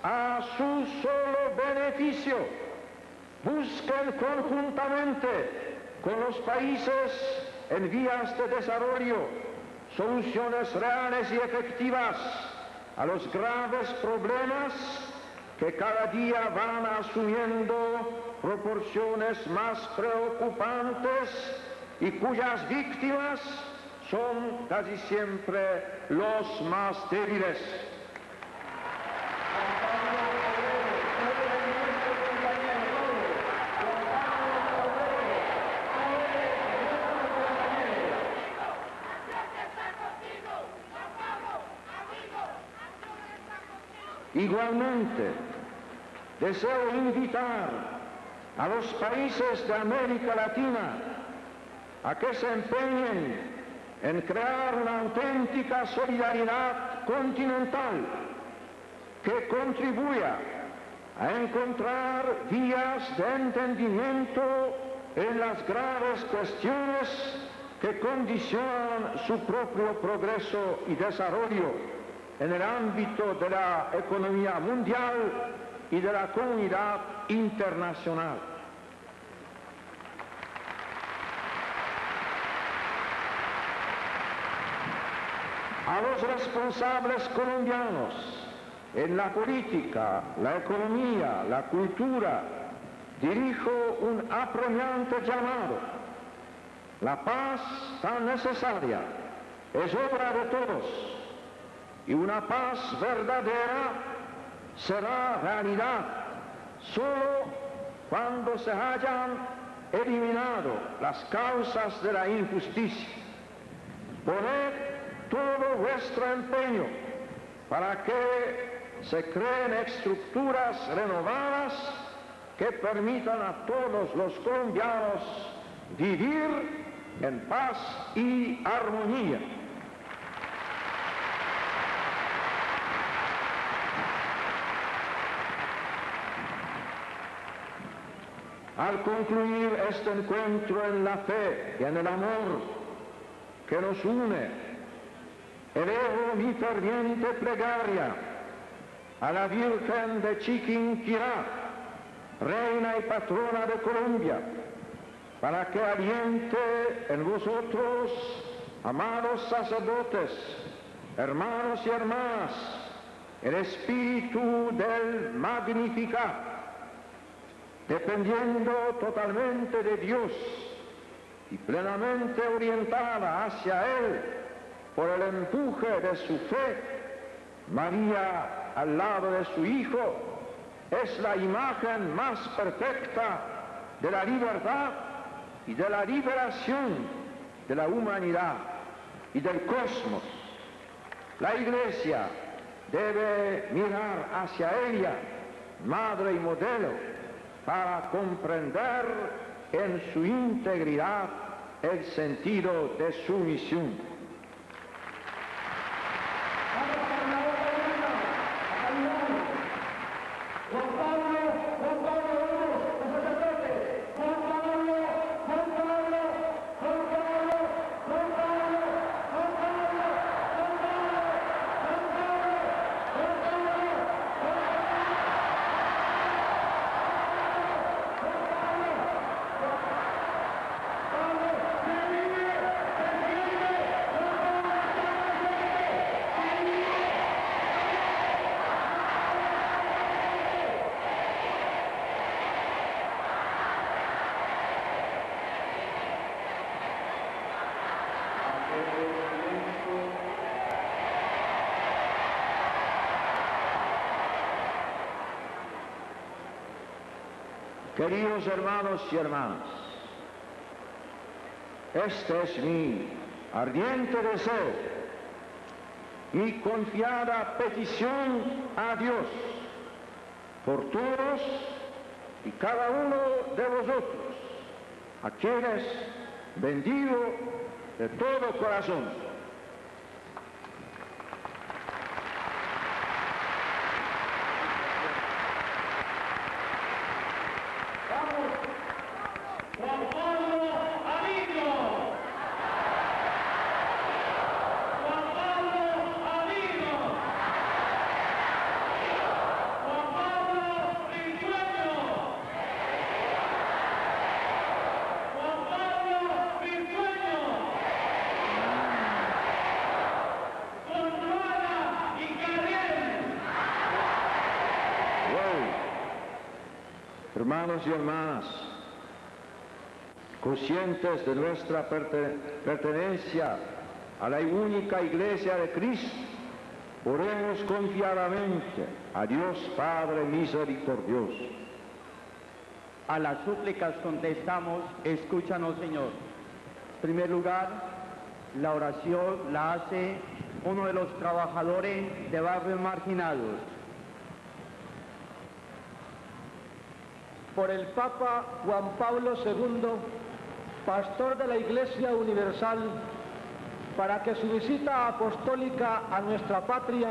a su solo beneficio, busquen conjuntamente con los países en vías de desarrollo soluciones reales y efectivas a los graves problemas que cada día van asumiendo proporciones más preocupantes y cuyas víctimas son casi siempre los más débiles. Igualmente, deseo invitar a los países de América Latina a que se empeñen en crear una auténtica solidaridad continental que contribuya a encontrar vías de entendimiento en las graves cuestiones que condicionan su propio progreso y desarrollo en el ámbito de la economía mundial y de la comunidad internacional. A los responsables colombianos en la política, la economía, la cultura, dirijo un apremiante llamado. La paz tan necesaria es obra de todos, y una paz verdadera será realidad Solo cuando se hayan eliminado las causas de la injusticia, poned todo vuestro empeño para que se creen estructuras renovadas que permitan a todos los colombianos vivir en paz y armonía. Al concluir este encuentro en la fe y en el amor que nos une, elevo mi ferviente plegaria a la Virgen de Chiquinquirá, Reina y Patrona de Colombia, para que aliente en vosotros, amados sacerdotes, hermanos y hermanas, el espíritu del Magnificat, dependiendo totalmente de Dios y plenamente orientada hacia Él por el empuje de su fe. María, al lado de su Hijo, es la imagen más perfecta de la libertad y de la liberación de la humanidad y del cosmos. La Iglesia debe mirar hacia ella, madre y modelo, para comprender en su integridad el sentido de su misión. Queridos hermanos y hermanas, este es mi ardiente deseo y confiada petición a Dios por todos y cada uno de vosotros, a quienes bendigo de todo corazón. Hermanos y hermanas, conscientes de nuestra pertenencia a la única Iglesia de Cristo, oremos confiadamente a Dios Padre misericordioso. A las súplicas contestamos, escúchanos, Señor. En primer lugar, la oración la hace uno de los trabajadores de barrios marginados. Por el Papa Juan Pablo II, pastor de la Iglesia Universal, para que su visita apostólica a nuestra patria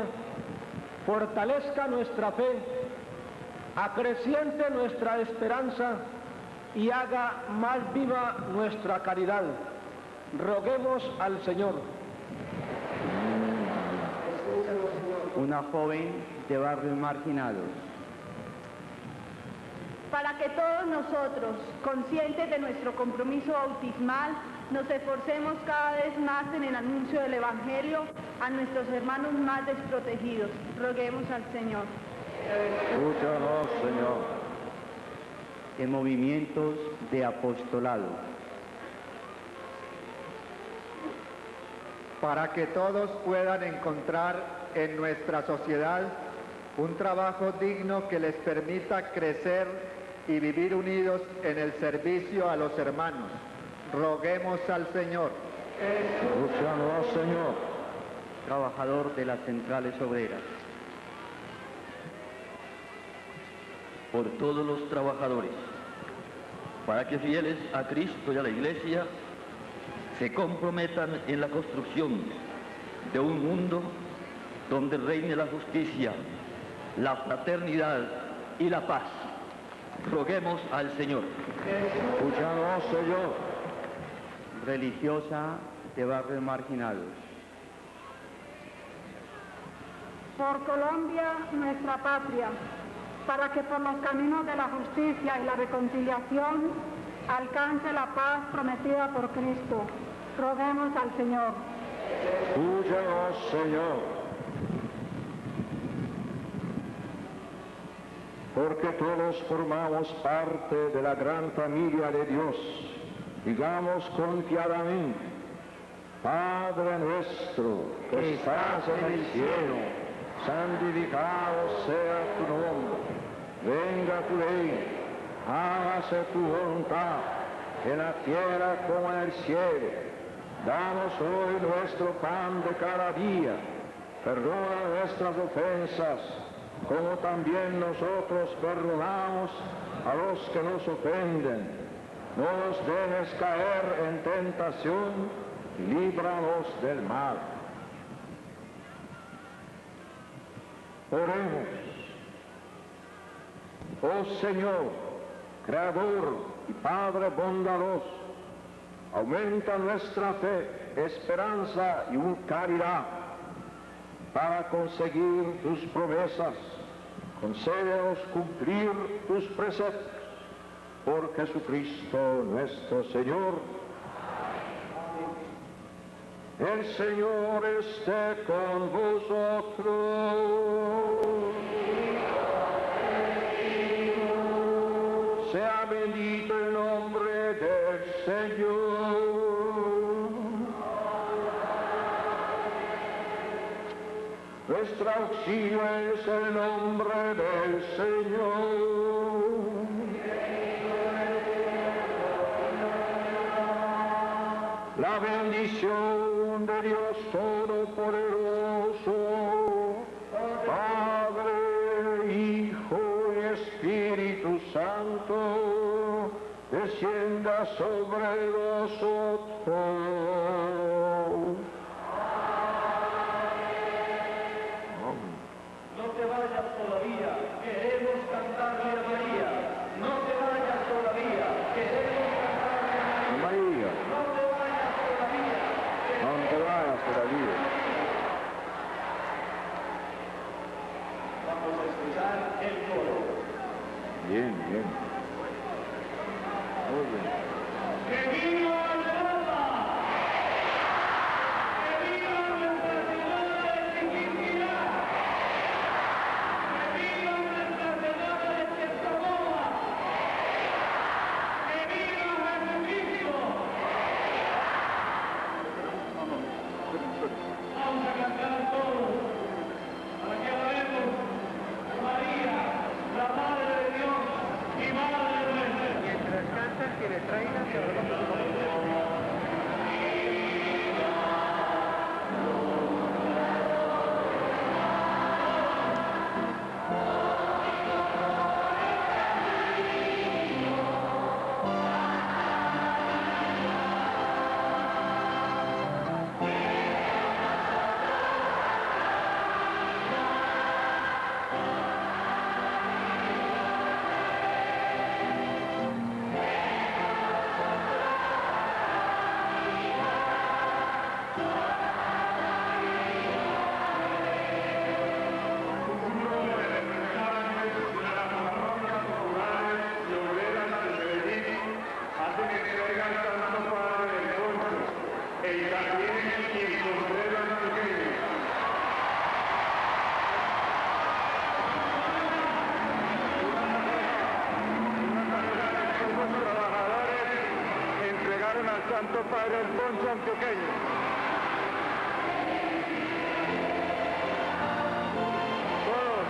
fortalezca nuestra fe, acreciente nuestra esperanza y haga más viva nuestra caridad. Roguemos al Señor. Una joven de barrios marginados. Para que todos nosotros, conscientes de nuestro compromiso bautismal, nos esforcemos cada vez más en el anuncio del Evangelio a nuestros hermanos más desprotegidos. Roguemos al Señor. Escúchanos, Señor. En movimientos de apostolado. Para que todos puedan encontrar en nuestra sociedad un trabajo digno que les permita crecer y vivir unidos en el servicio a los hermanos. Roguemos al Señor. Escúchanos, Señor. Trabajador de las centrales obreras. Por todos los trabajadores, para que fieles a Cristo y a la Iglesia, se comprometan en la construcción de un mundo donde reine la justicia, la fraternidad y la paz. Roguemos al Señor. Escúchanos, Señor. Religiosa de barrios marginados. Por Colombia, nuestra patria, para que por los caminos de la justicia y la reconciliación alcance la paz prometida por Cristo. Roguemos al Señor. Escúchanos, Señor. Porque todos formamos parte de la gran familia de Dios, digamos confiadamente: Padre nuestro que estás en el cielo, santificado sea tu nombre, venga tu reino, hágase tu voluntad, en la tierra como en el cielo. Danos hoy nuestro pan de cada día, perdona nuestras ofensas, como también nosotros perdonamos a los que nos ofenden. No nos dejes caer en tentación, y líbranos del mal. Oremos. Oh Señor, Creador y Padre bondadoso, aumenta nuestra fe, esperanza y caridad para conseguir tus promesas. Concédenos cumplir tus preceptos por Jesucristo nuestro Señor. El Señor esté con vosotros. Sea bendito el nombre del Señor. Nuestro auxilio es el nombre del Señor. La bendición de Dios Todopoderoso, Padre, Hijo y Espíritu Santo, descienda sobre nosotros. No te vayas todavía, queremos cantarle a María. No te vayas todavía, queremos cantarle a María. No te vayas todavía. No te vayas todavía. Vamos a escuchar el coro. Bien, bien. Muy bien. ¡Que viva el Papa! ¡Que viva Nuestra Señora de Chiquinquirá! ¡Que viva Nuestra Señora de Chestomoa! ¡Que viva Jesucristo! Vamos a cantar todos para que alabemos a María, la Madre de Dios y Madre nuestra. Mientras cantan, que le traigan y hablamos de su al Santo Padre Alfonso Antioqueño. Todos,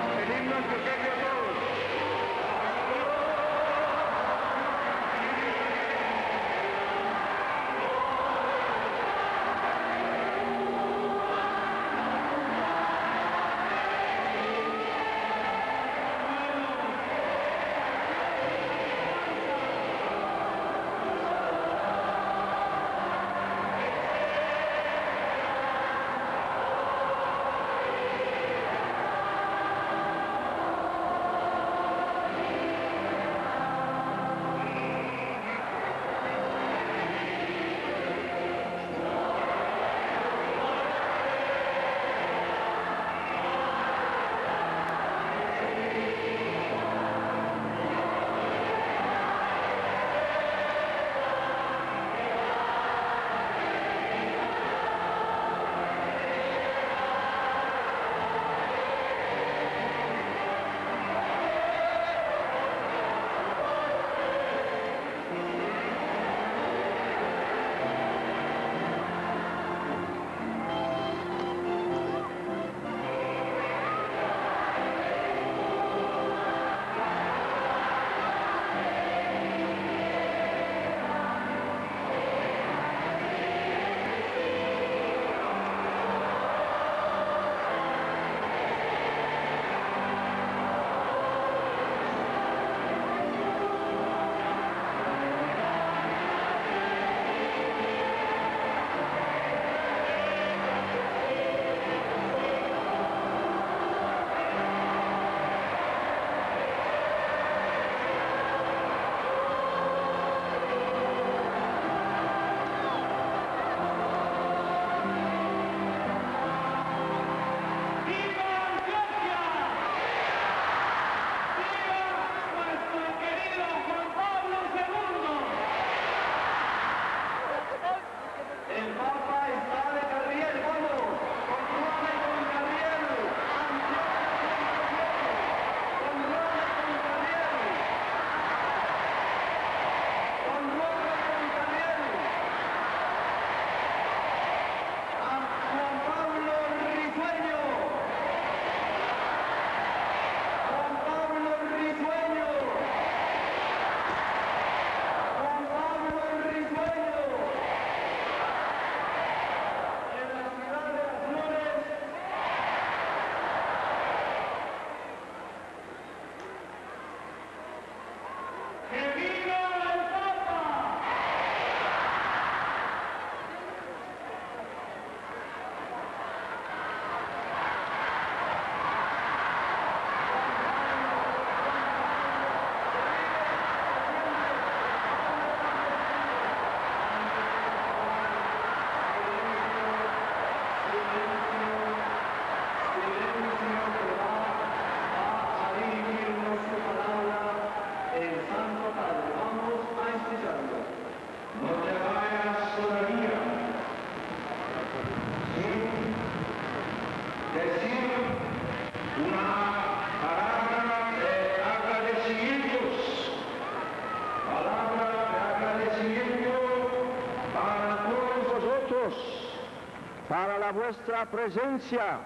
vuestra presencia,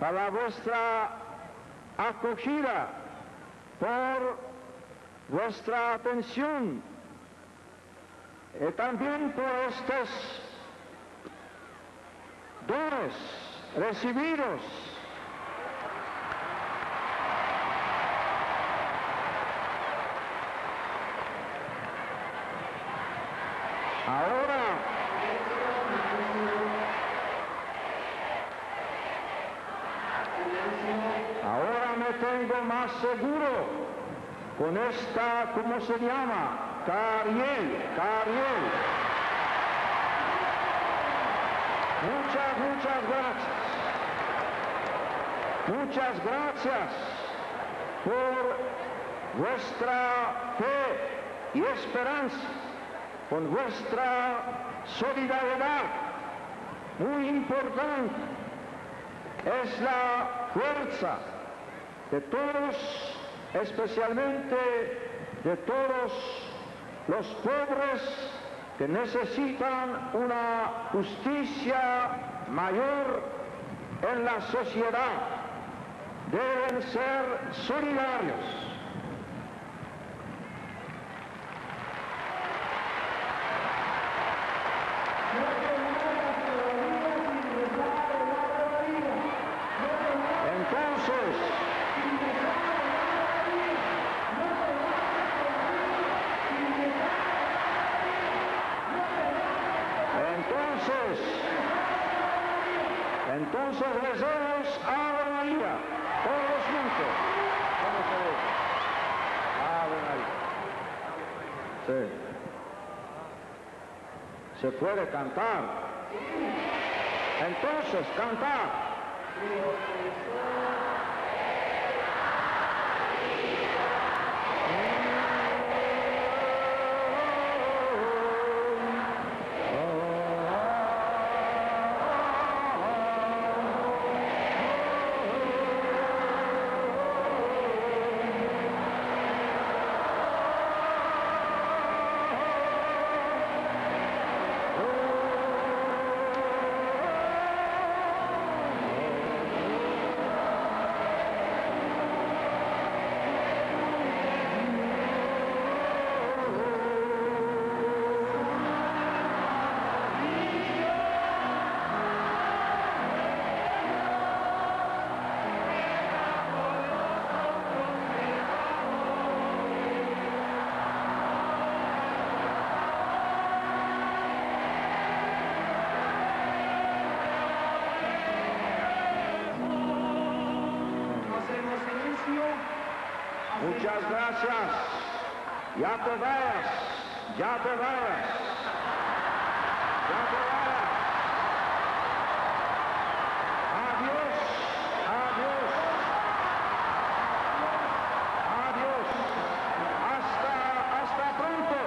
para vuestra acogida, por vuestra atención, y también por estos dones recibidos. Ahora me tengo más seguro con esta, ¿cómo se llama? Cariel. Muchas gracias. Muchas gracias por vuestra fe y esperanza, por vuestra solidaridad. Muy importante es la fuerza de todos, especialmente de todos los pobres que necesitan una justicia mayor en la sociedad. Deben ser solidarios. Entonces recemos Ave María, todos juntos. ¿Cómo se dice? Ave María. Sí. ¿Se puede cantar? Entonces, cantar. Muchas gracias. Ya te vayas. Adiós. Hasta pronto.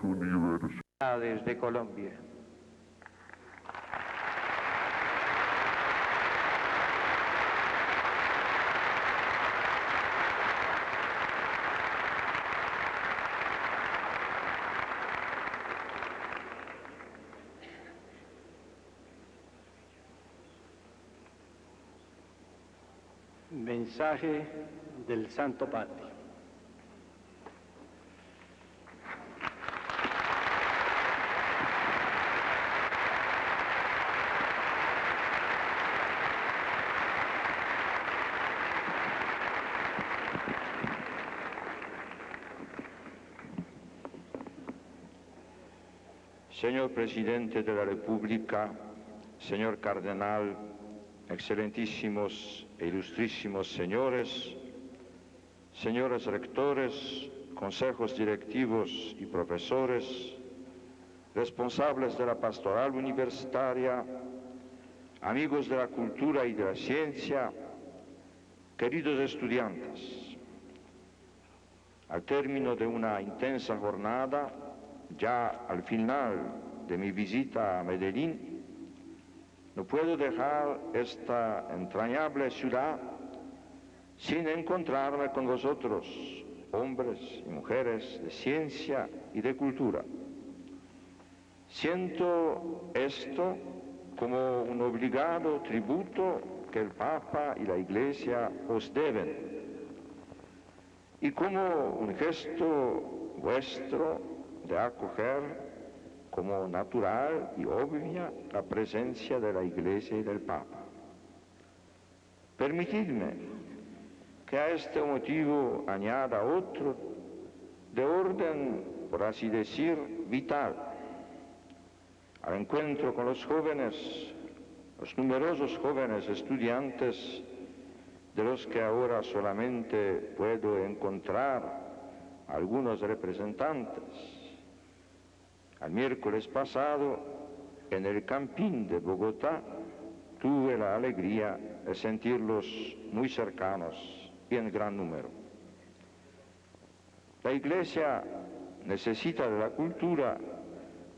universidades de Colombia. Mensaje del Santo Padre. Señor Presidente de la República, señor Cardenal, excelentísimos e ilustrísimos señores, señores rectores, consejos directivos y profesores, responsables de la pastoral universitaria, amigos de la cultura y de la ciencia, queridos estudiantes. Al término de una intensa jornada, ya al final de mi visita a Medellín, no puedo dejar esta entrañable ciudad sin encontrarme con vosotros, hombres y mujeres de ciencia y de cultura. Siento esto como un obligado tributo que el Papa y la Iglesia os deben, y como un gesto vuestro de acoger como natural y obvia la presencia de la Iglesia y del Papa. Permitidme que a este motivo añada otro de orden, por así decir, vital. Al encuentro con los jóvenes, los numerosos jóvenes estudiantes, de los que ahora solamente puedo encontrar algunos representantes. El miércoles pasado, en el Campín de Bogotá, tuve la alegría de sentirlos muy cercanos y en gran número. La Iglesia necesita de la cultura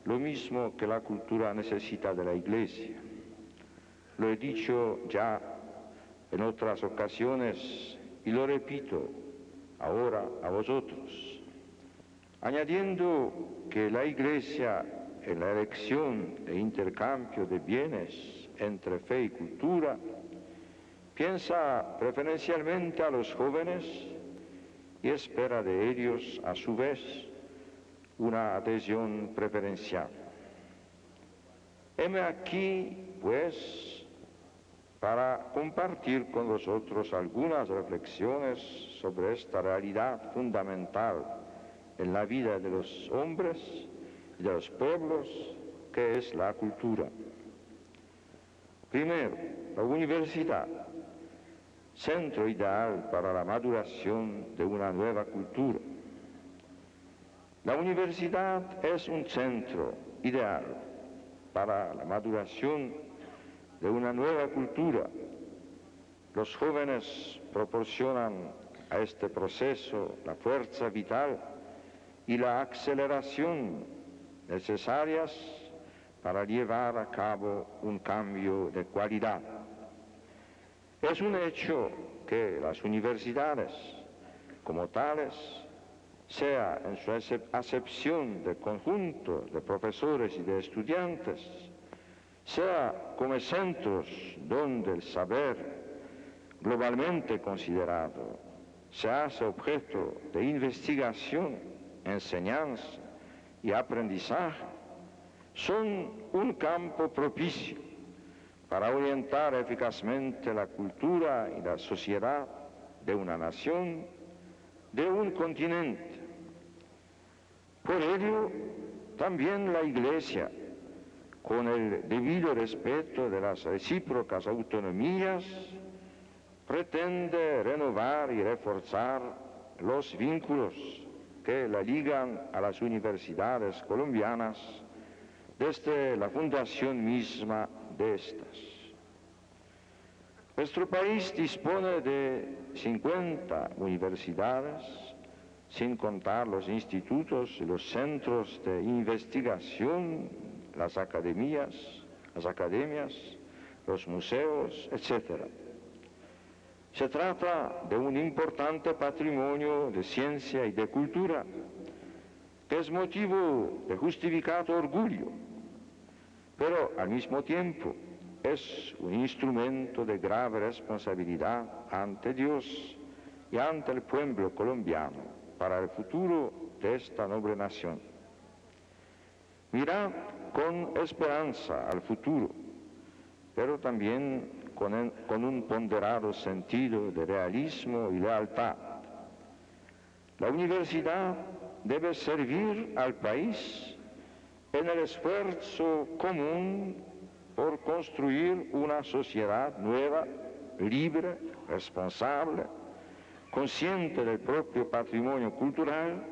lo mismo que la cultura necesita de la Iglesia. Lo he dicho ya en otras ocasiones y lo repito ahora a vosotros, añadiendo que la Iglesia en la elección e intercambio de bienes entre fe y cultura piensa preferencialmente a los jóvenes y espera de ellos a su vez una adhesión preferencial. Heme aquí, pues, para compartir con vosotros algunas reflexiones sobre esta realidad fundamental en la vida de los hombres y de los pueblos, que es la cultura. Primero, la universidad, centro ideal para la maduración de una nueva cultura. La universidad es un centro ideal para la maduración de una nueva cultura. Los jóvenes proporcionan a este proceso la fuerza vital y la aceleración necesarias para llevar a cabo un cambio de cualidad. Es un hecho que las universidades, como tales, sea en su acepción de conjunto de profesores y de estudiantes, sea como centros donde el saber globalmente considerado se hace objeto de investigación, enseñanza y aprendizaje, son un campo propicio para orientar eficazmente la cultura y la sociedad de una nación, de un continente. Por ello, también la Iglesia, con el debido respeto de las recíprocas autonomías, pretende renovar y reforzar los vínculos que la ligan a las universidades colombianas desde la fundación misma de estas. Nuestro país dispone de 50 universidades, sin contar los institutos y los centros de investigación, las academias, los museos, etc. Se trata de un importante patrimonio de ciencia y de cultura, que es motivo de justificado orgullo, pero al mismo tiempo es un instrumento de grave responsabilidad ante Dios y ante el pueblo colombiano para el futuro de esta noble nación. Mirad con esperanza al futuro, pero también con un ponderado sentido de realismo y lealtad. La universidad debe servir al país en el esfuerzo común por construir una sociedad nueva, libre, responsable, consciente del propio patrimonio cultural,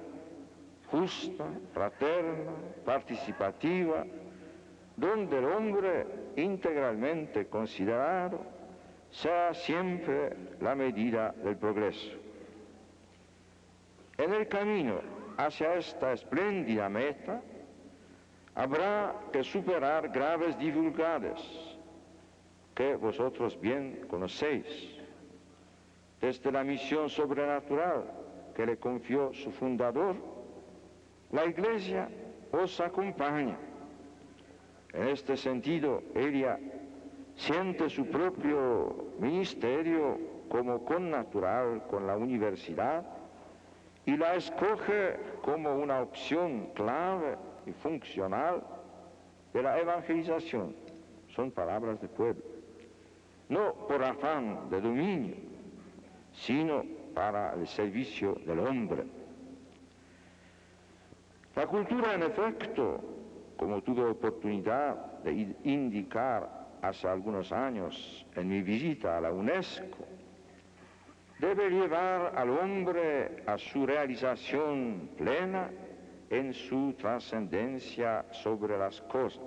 justa, fraterna, participativa, donde el hombre integralmente considerado sea siempre la medida del progreso. En el camino hacia esta espléndida meta habrá que superar graves dificultades que vosotros bien conocéis. Desde la misión sobrenatural que le confió su fundador, la Iglesia os acompaña. En este sentido, ella siente su propio ministerio como connatural con la universidad y la escoge como una opción clave y funcional de la evangelización. Son palabras del pueblo. No por afán de dominio, sino para el servicio del hombre. La cultura, en efecto, como tuve oportunidad de indicar hace algunos años en mi visita a la UNESCO, debe llevar al hombre a su realización plena en su trascendencia sobre las cosas.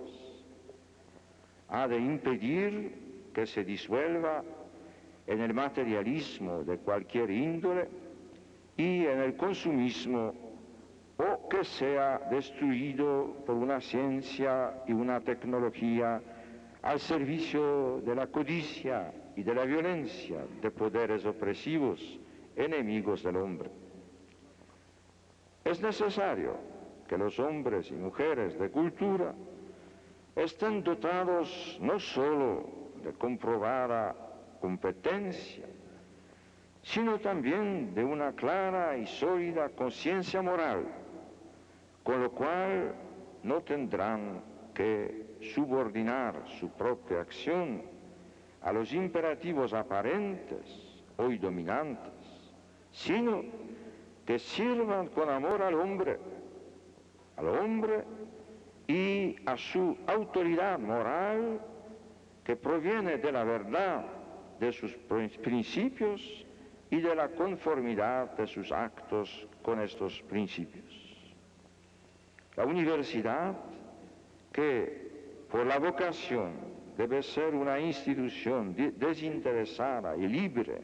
Ha de impedir que se disuelva en el materialismo de cualquier índole y en el consumismo, o que sea destruido por una ciencia y una tecnología al servicio de la codicia y de la violencia de poderes opresivos, enemigos del hombre. Es necesario que los hombres y mujeres de cultura estén dotados no solo de comprobada competencia, sino también de una clara y sólida conciencia moral, con lo cual no tendrán que subordinar su propia acción a los imperativos aparentes, hoy dominantes, sino que sirvan con amor al hombre y a su autoridad moral que proviene de la verdad de sus principios y de la conformidad de sus actos con estos principios. La universidad, que por la vocación debe ser una institución desinteresada y libre,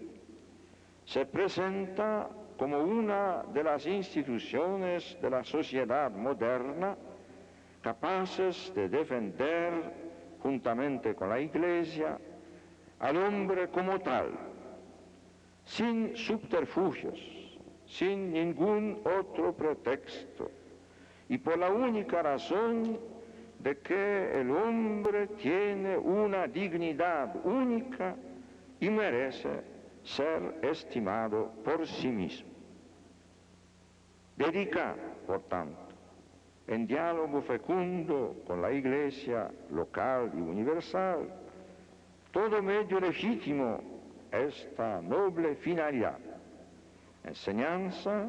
se presenta como una de las instituciones de la sociedad moderna capaces de defender, juntamente con la Iglesia, al hombre como tal, sin subterfugios, sin ningún otro pretexto, y por la única razón de que el hombre tiene una dignidad única y merece ser estimado por sí mismo. Dedica, por tanto, en diálogo fecundo con la Iglesia local y universal, todo medio legítimo esta noble finalidad: enseñanza,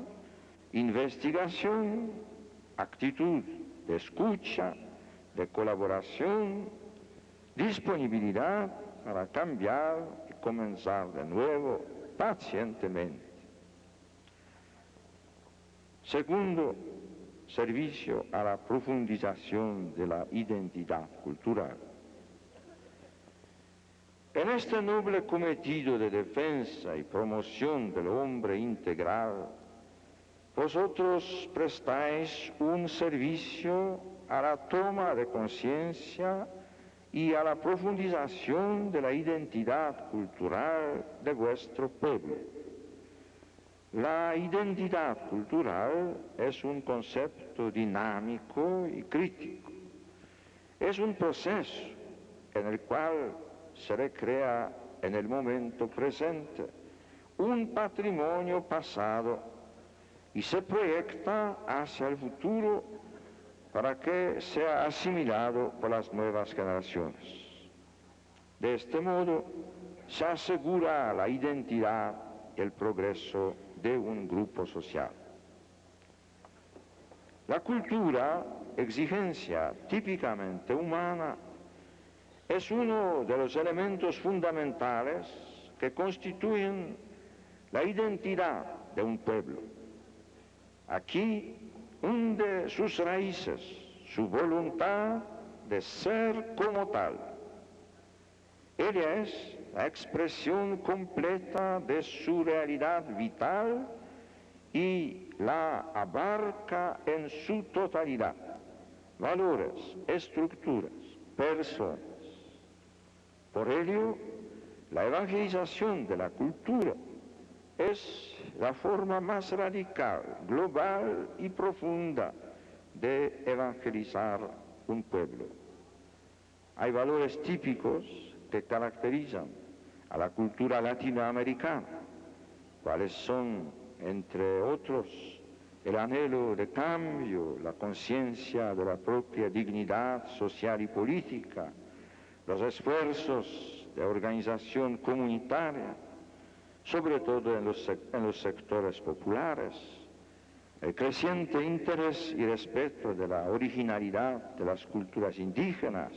investigación, actitud de escucha, de colaboración, disponibilidad para cambiar y comenzar de nuevo pacientemente. Segundo, servicio a la profundización de la identidad cultural. En este noble cometido de defensa y promoción del hombre integral, vosotros prestáis un servicio a la toma de conciencia y a la profundización de la identidad cultural de vuestro pueblo. La identidad cultural es un concepto dinámico y crítico. Es un proceso en el cual se recrea en el momento presente un patrimonio pasado y se proyecta hacia el futuro para que sea asimilado por las nuevas generaciones. De este modo se asegura la identidad y el progreso de un grupo social. La cultura, exigencia típicamente humana, es uno de los elementos fundamentales que constituyen la identidad de un pueblo. Aquí hunde sus raíces, su voluntad de ser como tal. Ella es la expresión completa de su realidad vital y la abarca en su totalidad. Valores, estructuras, personas. Por ello, la evangelización de la cultura es la forma más radical, global y profunda de evangelizar un pueblo. Hay valores típicos que caracterizan a la cultura latinoamericana, cuáles son, entre otros, el anhelo de cambio, la conciencia de la propia dignidad social y política, los esfuerzos de organización comunitaria, sobre todo en los sectores populares, el creciente interés y respeto de la originalidad de las culturas indígenas,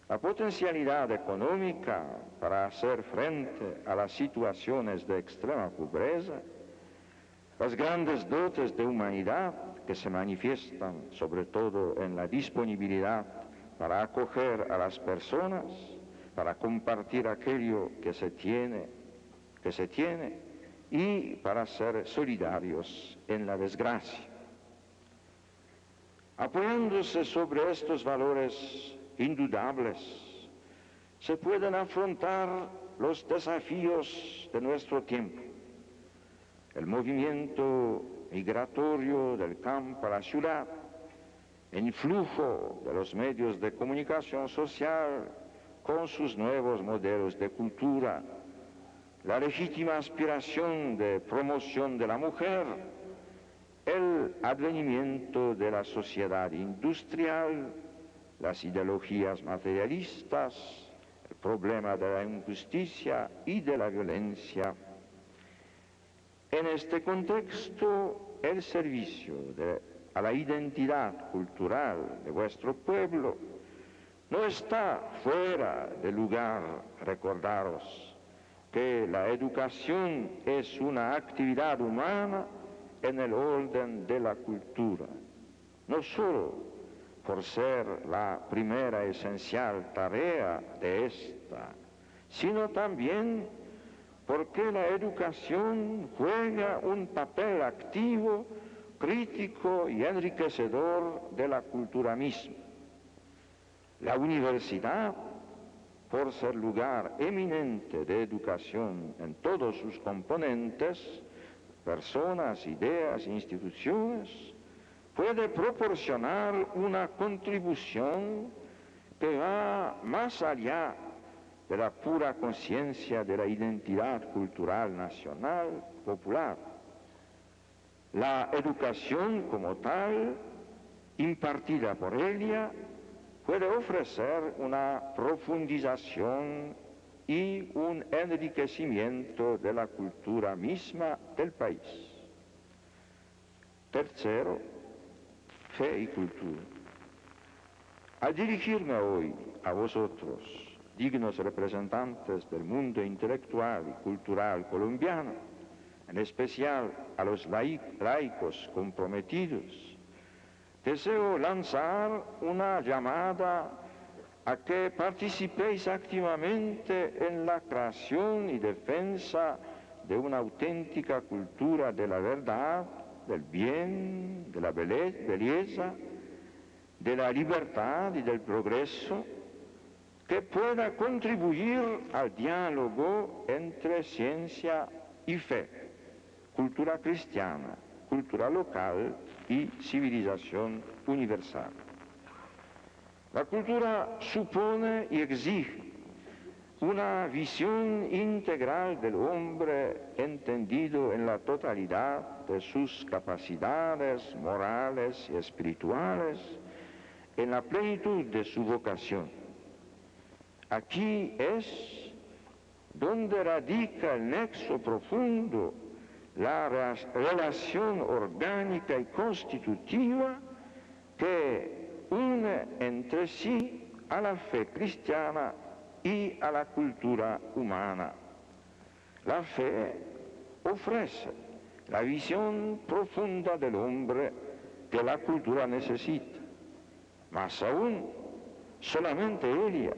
la potencialidad económica para hacer frente a las situaciones de extrema pobreza, las grandes dotes de humanidad que se manifiestan sobre todo en la disponibilidad para acoger a las personas, para compartir aquello que se tiene y para ser solidarios en la desgracia. Apoyándose sobre estos valores indudables, se pueden afrontar los desafíos de nuestro tiempo. El movimiento migratorio del campo a la ciudad, el influjo de los medios de comunicación social con sus nuevos modelos de cultura, la legítima aspiración de promoción de la mujer, el advenimiento de la sociedad industrial, las ideologías materialistas, el problema de la injusticia y de la violencia. En este contexto, el servicio a la identidad cultural de vuestro pueblo no está fuera de lugar. Recordaros que la educación es una actividad humana en el orden de la cultura, no solo por ser la primera esencial tarea de esta, sino también porque la educación juega un papel activo, crítico y enriquecedor de la cultura misma. La universidad, por ser lugar eminente de educación en todos sus componentes, personas, ideas, instituciones, puede proporcionar una contribución que va más allá de la pura conciencia de la identidad cultural nacional popular. La educación como tal, impartida por ella, puede ofrecer una profundización y un enriquecimiento de la cultura misma del país. Tercero, fe y cultura. Al dirigirme hoy a vosotros, dignos representantes del mundo intelectual y cultural colombiano, en especial a los laicos comprometidos, deseo lanzar una llamada a que participéis activamente en la creación y defensa de una auténtica cultura de la verdad del bien, de la belleza, de la libertad y del progreso, que pueda contribuir al diálogo entre ciencia y fe, cultura cristiana, cultura local y civilización universal. La cultura supone y exige una visión integral del hombre entendido en la totalidad de sus capacidades morales y espirituales, en la plenitud de su vocación. Aquí es donde radica el nexo profundo, la relación orgánica y constitutiva que une entre sí a la fe cristiana y a la cultura humana. La fe ofrece la visión profunda del hombre que la cultura necesita. Más aún, solamente ella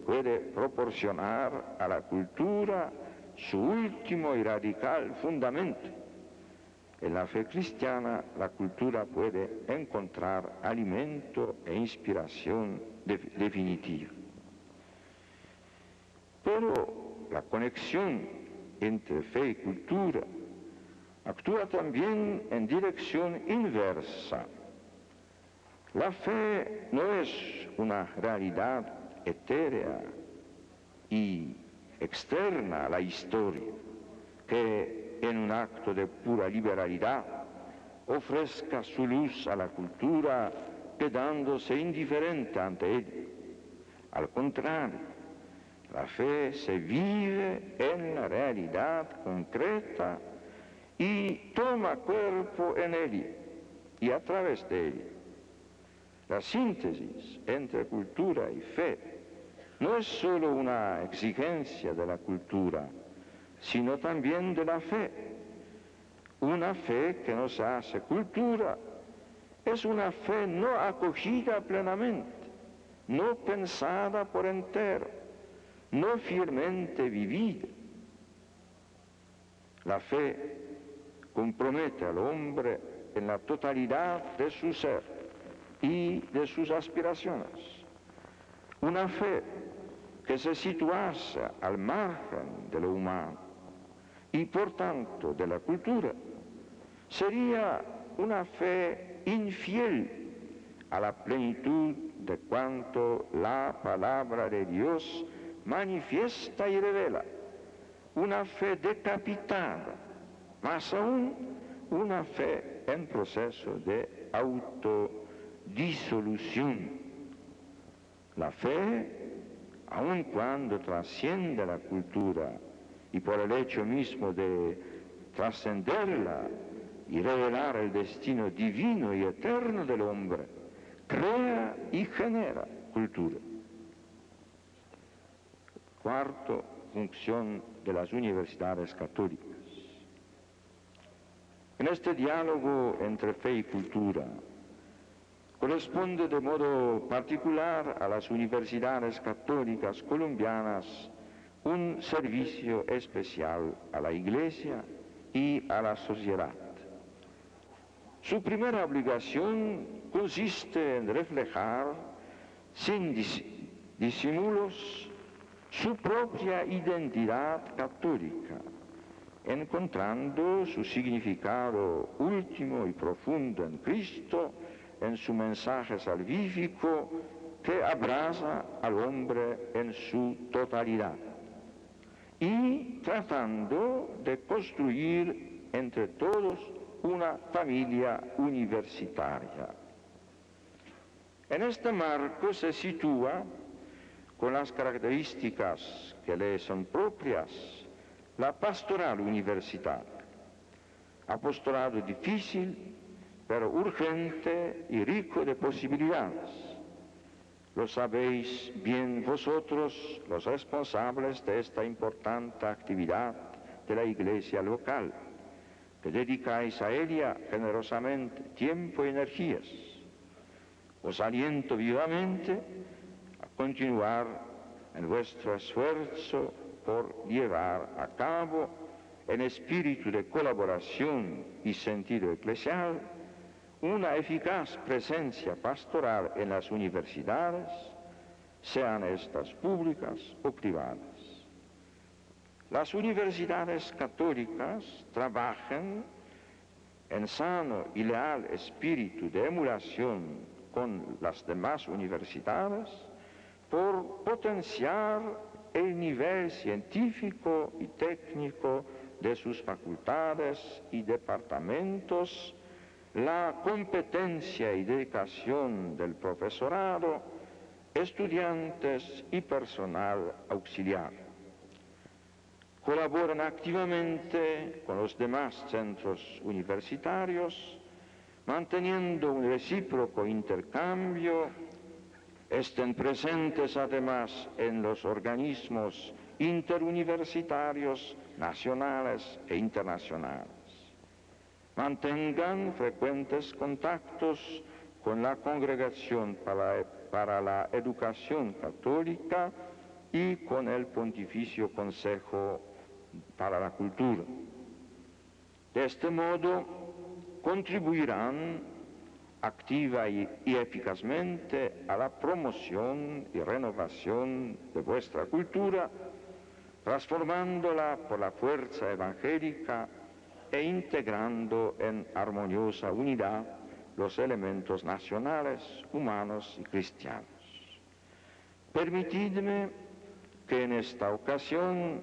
puede proporcionar a la cultura su último y radical fundamento. En la fe cristiana, la cultura puede encontrar alimento e inspiración definitiva. Pero la conexión entre fe y cultura actúa también en dirección inversa. La fe no es una realidad etérea y externa a la historia, que en un acto de pura liberalidad ofrezca su luz a la cultura quedándose indiferente ante ella. Al contrario, la fe se vive en la realidad concreta y toma cuerpo en ella y a través de ella. La síntesis entre cultura y fe no es solo una exigencia de la cultura, sino también de la fe. Una fe que no se hace cultura es una fe no acogida plenamente, no pensada por entero, no firmemente vivida. La fe compromete al hombre en la totalidad de su ser y de sus aspiraciones. Una fe que se situase al margen de lo humano y por tanto de la cultura sería una fe infiel a la plenitud de cuanto la palabra de Dios manifiesta y revela, una fe decapitada, más aún una fe en proceso de autodisolución. La fe, aun cuando trasciende la cultura y por el hecho mismo de trascenderla y revelar el destino divino y eterno del hombre, crea y genera cultura. Cuarto, función de las universidades católicas. En este diálogo entre fe y cultura, corresponde de modo particular a las universidades católicas colombianas un servicio especial a la Iglesia y a la sociedad. Su primera obligación consiste en reflejar sin disimulos su propia identidad católica, encontrando su significado último y profundo en Cristo, en su mensaje salvífico que abraza al hombre en su totalidad, y tratando de construir entre todos una familia universitaria. En este marco se sitúa, con las características que le son propias, la pastoral universitaria, apostolado difícil, pero urgente y rico de posibilidades. Lo sabéis bien vosotros, los responsables de esta importante actividad de la Iglesia local, que dedicáis a ella generosamente tiempo y energías. Os aliento vivamente a continuar en vuestro esfuerzo por llevar a cabo en espíritu de colaboración y sentido eclesial, una eficaz presencia pastoral en las universidades, sean estas públicas o privadas. Las universidades católicas trabajan en sano y leal espíritu de emulación con las demás universidades por potenciar el nivel científico y técnico de sus facultades y departamentos, la competencia y dedicación del profesorado, estudiantes y personal auxiliar. Colaboran activamente con los demás centros universitarios, manteniendo un recíproco intercambio, estén presentes además en los organismos interuniversitarios nacionales e internacionales. Mantengan frecuentes contactos con la Congregación para la Educación Católica y con el Pontificio Consejo para la Cultura. De este modo, contribuirán activa y eficazmente a la promoción y renovación de vuestra cultura, transformándola por la fuerza evangélica e integrando en armoniosa unidad los elementos nacionales, humanos y cristianos. Permitidme que en esta ocasión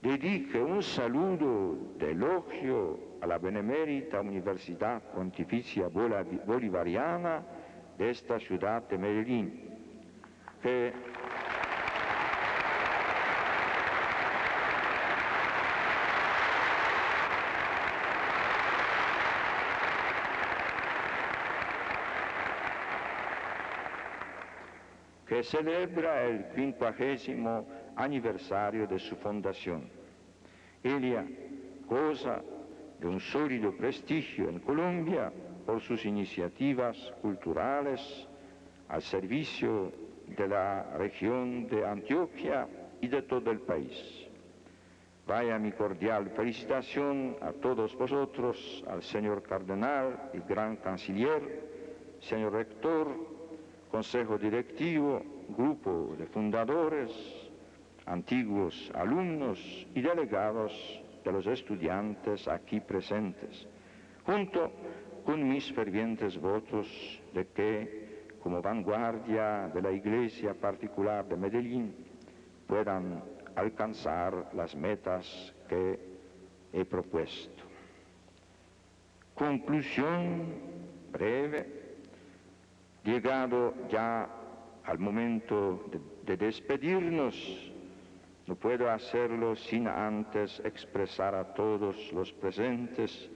dedique un saludo de elogio a la benemérita Universidad Pontificia Bolivariana de esta ciudad de Medellín, que celebra el 50º aniversario de su fundación. Ella goza de un sólido prestigio en Colombia por sus iniciativas culturales al servicio de la región de Antioquia y de todo el país. Vaya mi cordial felicitación a todos vosotros, al señor cardenal y gran canciller, señor rector, consejo directivo, grupo de fundadores, antiguos alumnos y delegados de los estudiantes aquí presentes, junto con mis fervientes votos de que, como vanguardia de la Iglesia particular de Medellín, puedan alcanzar las metas que he propuesto. Conclusión breve. Llegado ya al momento de despedirnos, no puedo hacerlo sin antes expresar a todos los presentes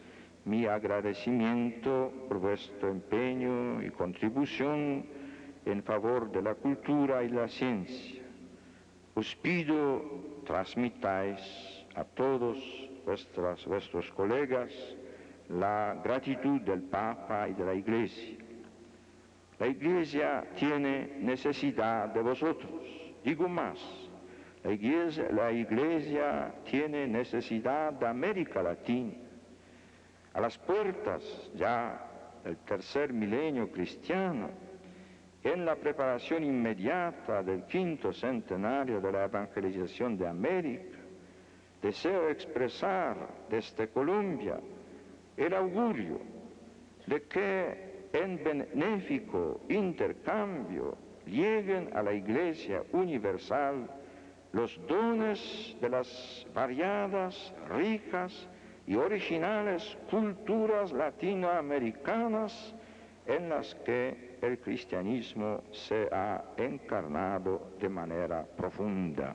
mi agradecimiento por vuestro empeño y contribución en favor de la cultura y la ciencia. Os pido transmitáis a todos vuestros colegas la gratitud del Papa y de la Iglesia. La Iglesia tiene necesidad de vosotros. Digo más, la Iglesia tiene necesidad de América Latina. A las puertas ya del tercer milenio cristiano, en la preparación inmediata del 5º centenario de la evangelización de América, deseo expresar desde Colombia el augurio de que en benéfico intercambio lleguen a la Iglesia universal los dones de las variadas, ricas y originales culturas latinoamericanas en las que el cristianismo se ha encarnado de manera profunda.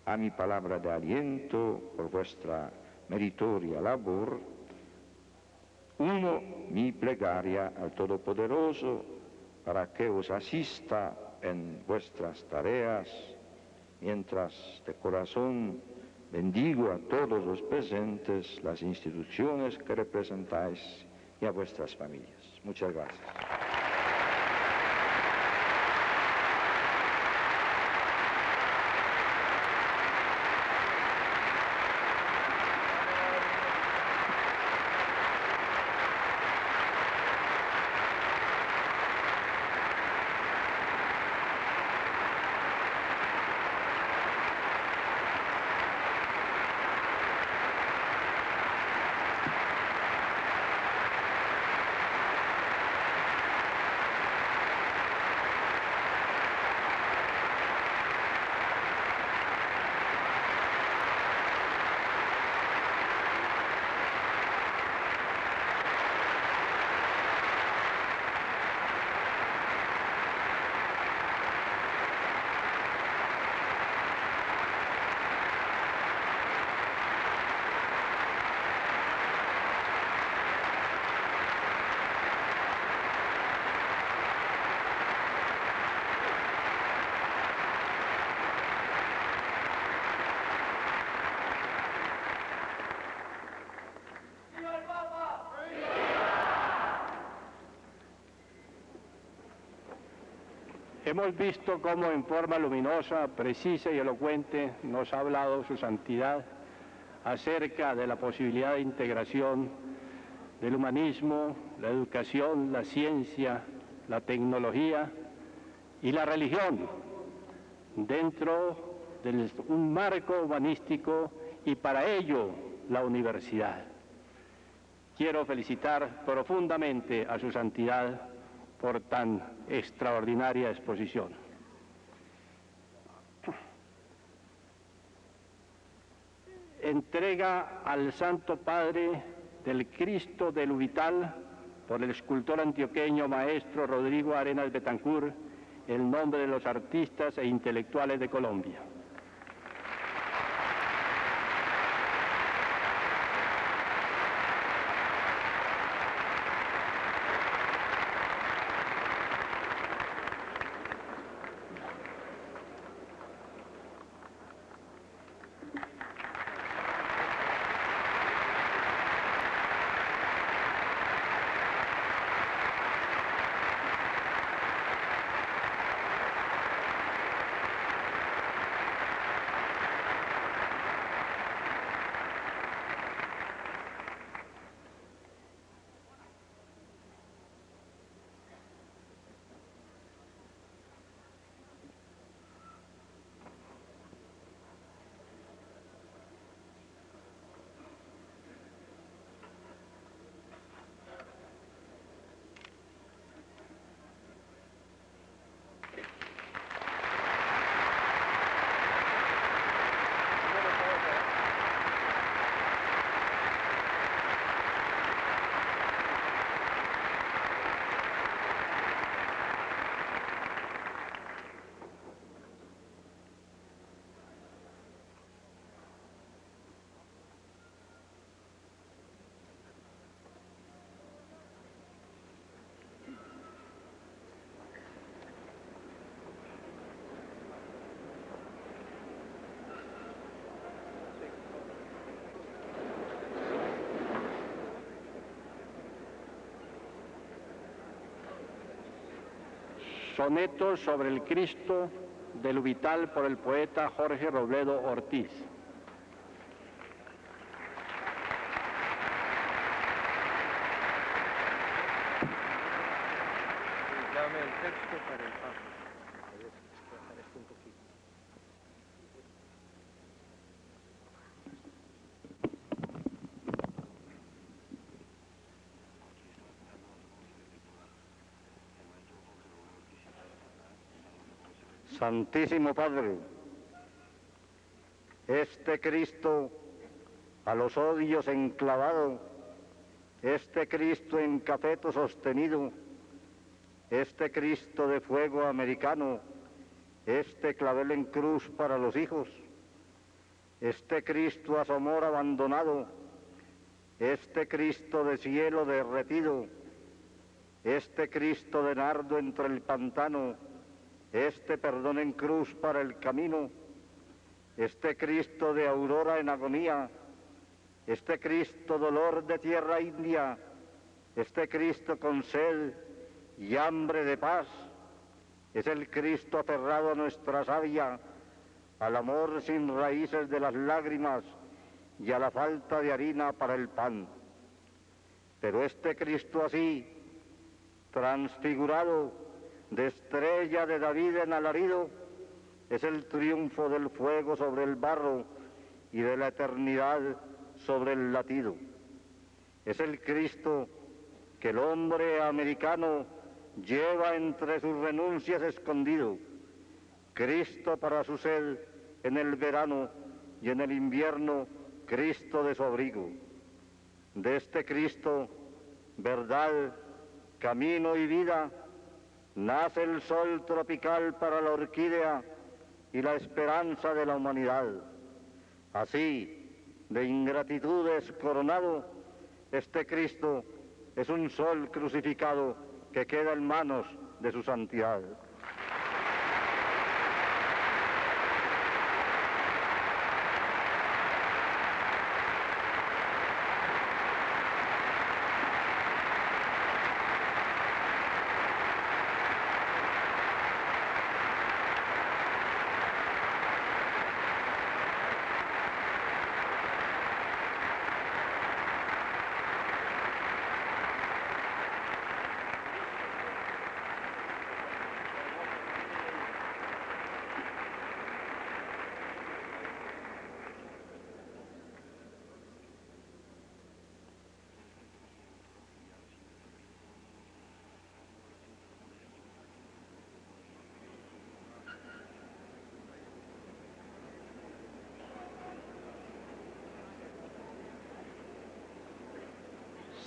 A mi palabra de aliento por vuestra meritoria labor, uno mi plegaria al Todopoderoso para que os asista en vuestras tareas, mientras de corazón bendigo a todos los presentes, las instituciones que representáis y a vuestras familias. Muchas gracias. Hemos visto cómo en forma luminosa, precisa y elocuente nos ha hablado su santidad acerca de la posibilidad de integración del humanismo, la educación, la ciencia, la tecnología y la religión dentro de un marco humanístico y para ello la universidad. Quiero felicitar profundamente a su santidad por tan extraordinaria exposición. Entrega al Santo Padre del Cristo del Ubital por el escultor antioqueño maestro Rodrigo Arenas Betancur el nombre de los artistas e intelectuales de Colombia. Sonetos sobre el Cristo del Ubital por el poeta Jorge Robledo Ortiz. Dame el texto para el Papa. Santísimo Padre, este Cristo a los odios enclavado, este Cristo en capeto sostenido, este Cristo de fuego americano, este clavel en cruz para los hijos, este Cristo a su amor abandonado, este Cristo de cielo derretido, este Cristo de nardo entre el pantano, este perdón en cruz para el camino, este Cristo de aurora en agonía, este Cristo dolor de tierra india, este Cristo con sed y hambre de paz, es el Cristo aferrado a nuestra savia, al amor sin raíces de las lágrimas y a la falta de harina para el pan. Pero este Cristo así, transfigurado, de estrella de David en alarido, es el triunfo del fuego sobre el barro y de la eternidad sobre el latido. Es el Cristo que el hombre americano lleva entre sus renuncias escondido, Cristo para su sed en el verano y en el invierno, Cristo de su abrigo. De este Cristo, verdad, camino y vida, nace el sol tropical para la orquídea y la esperanza de la humanidad. Así, de ingratitudes coronado, este Cristo es un sol crucificado que queda en manos de su santidad.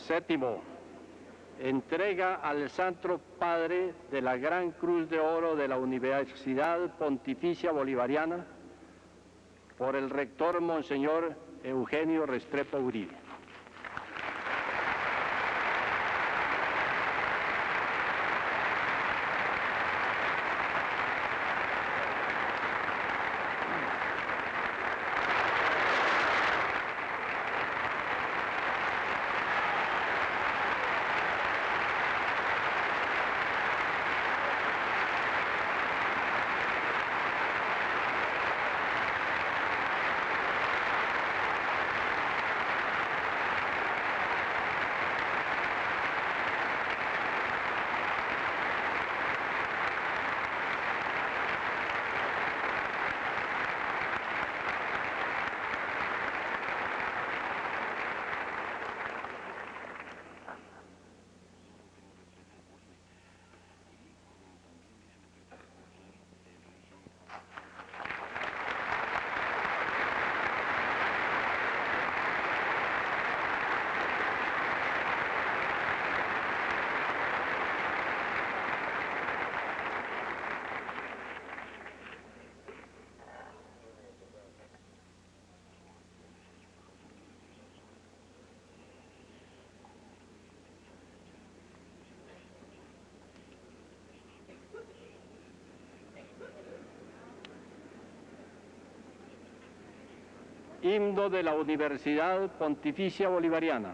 Séptimo, entrega al Santo Padre de la Gran Cruz de Oro de la Universidad Pontificia Bolivariana por el rector Monseñor Eugenio Restrepo Uribe. Himno de la Universidad Pontificia Bolivariana.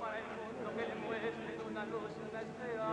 Para el mundo que le muestre una luz, una esperanza.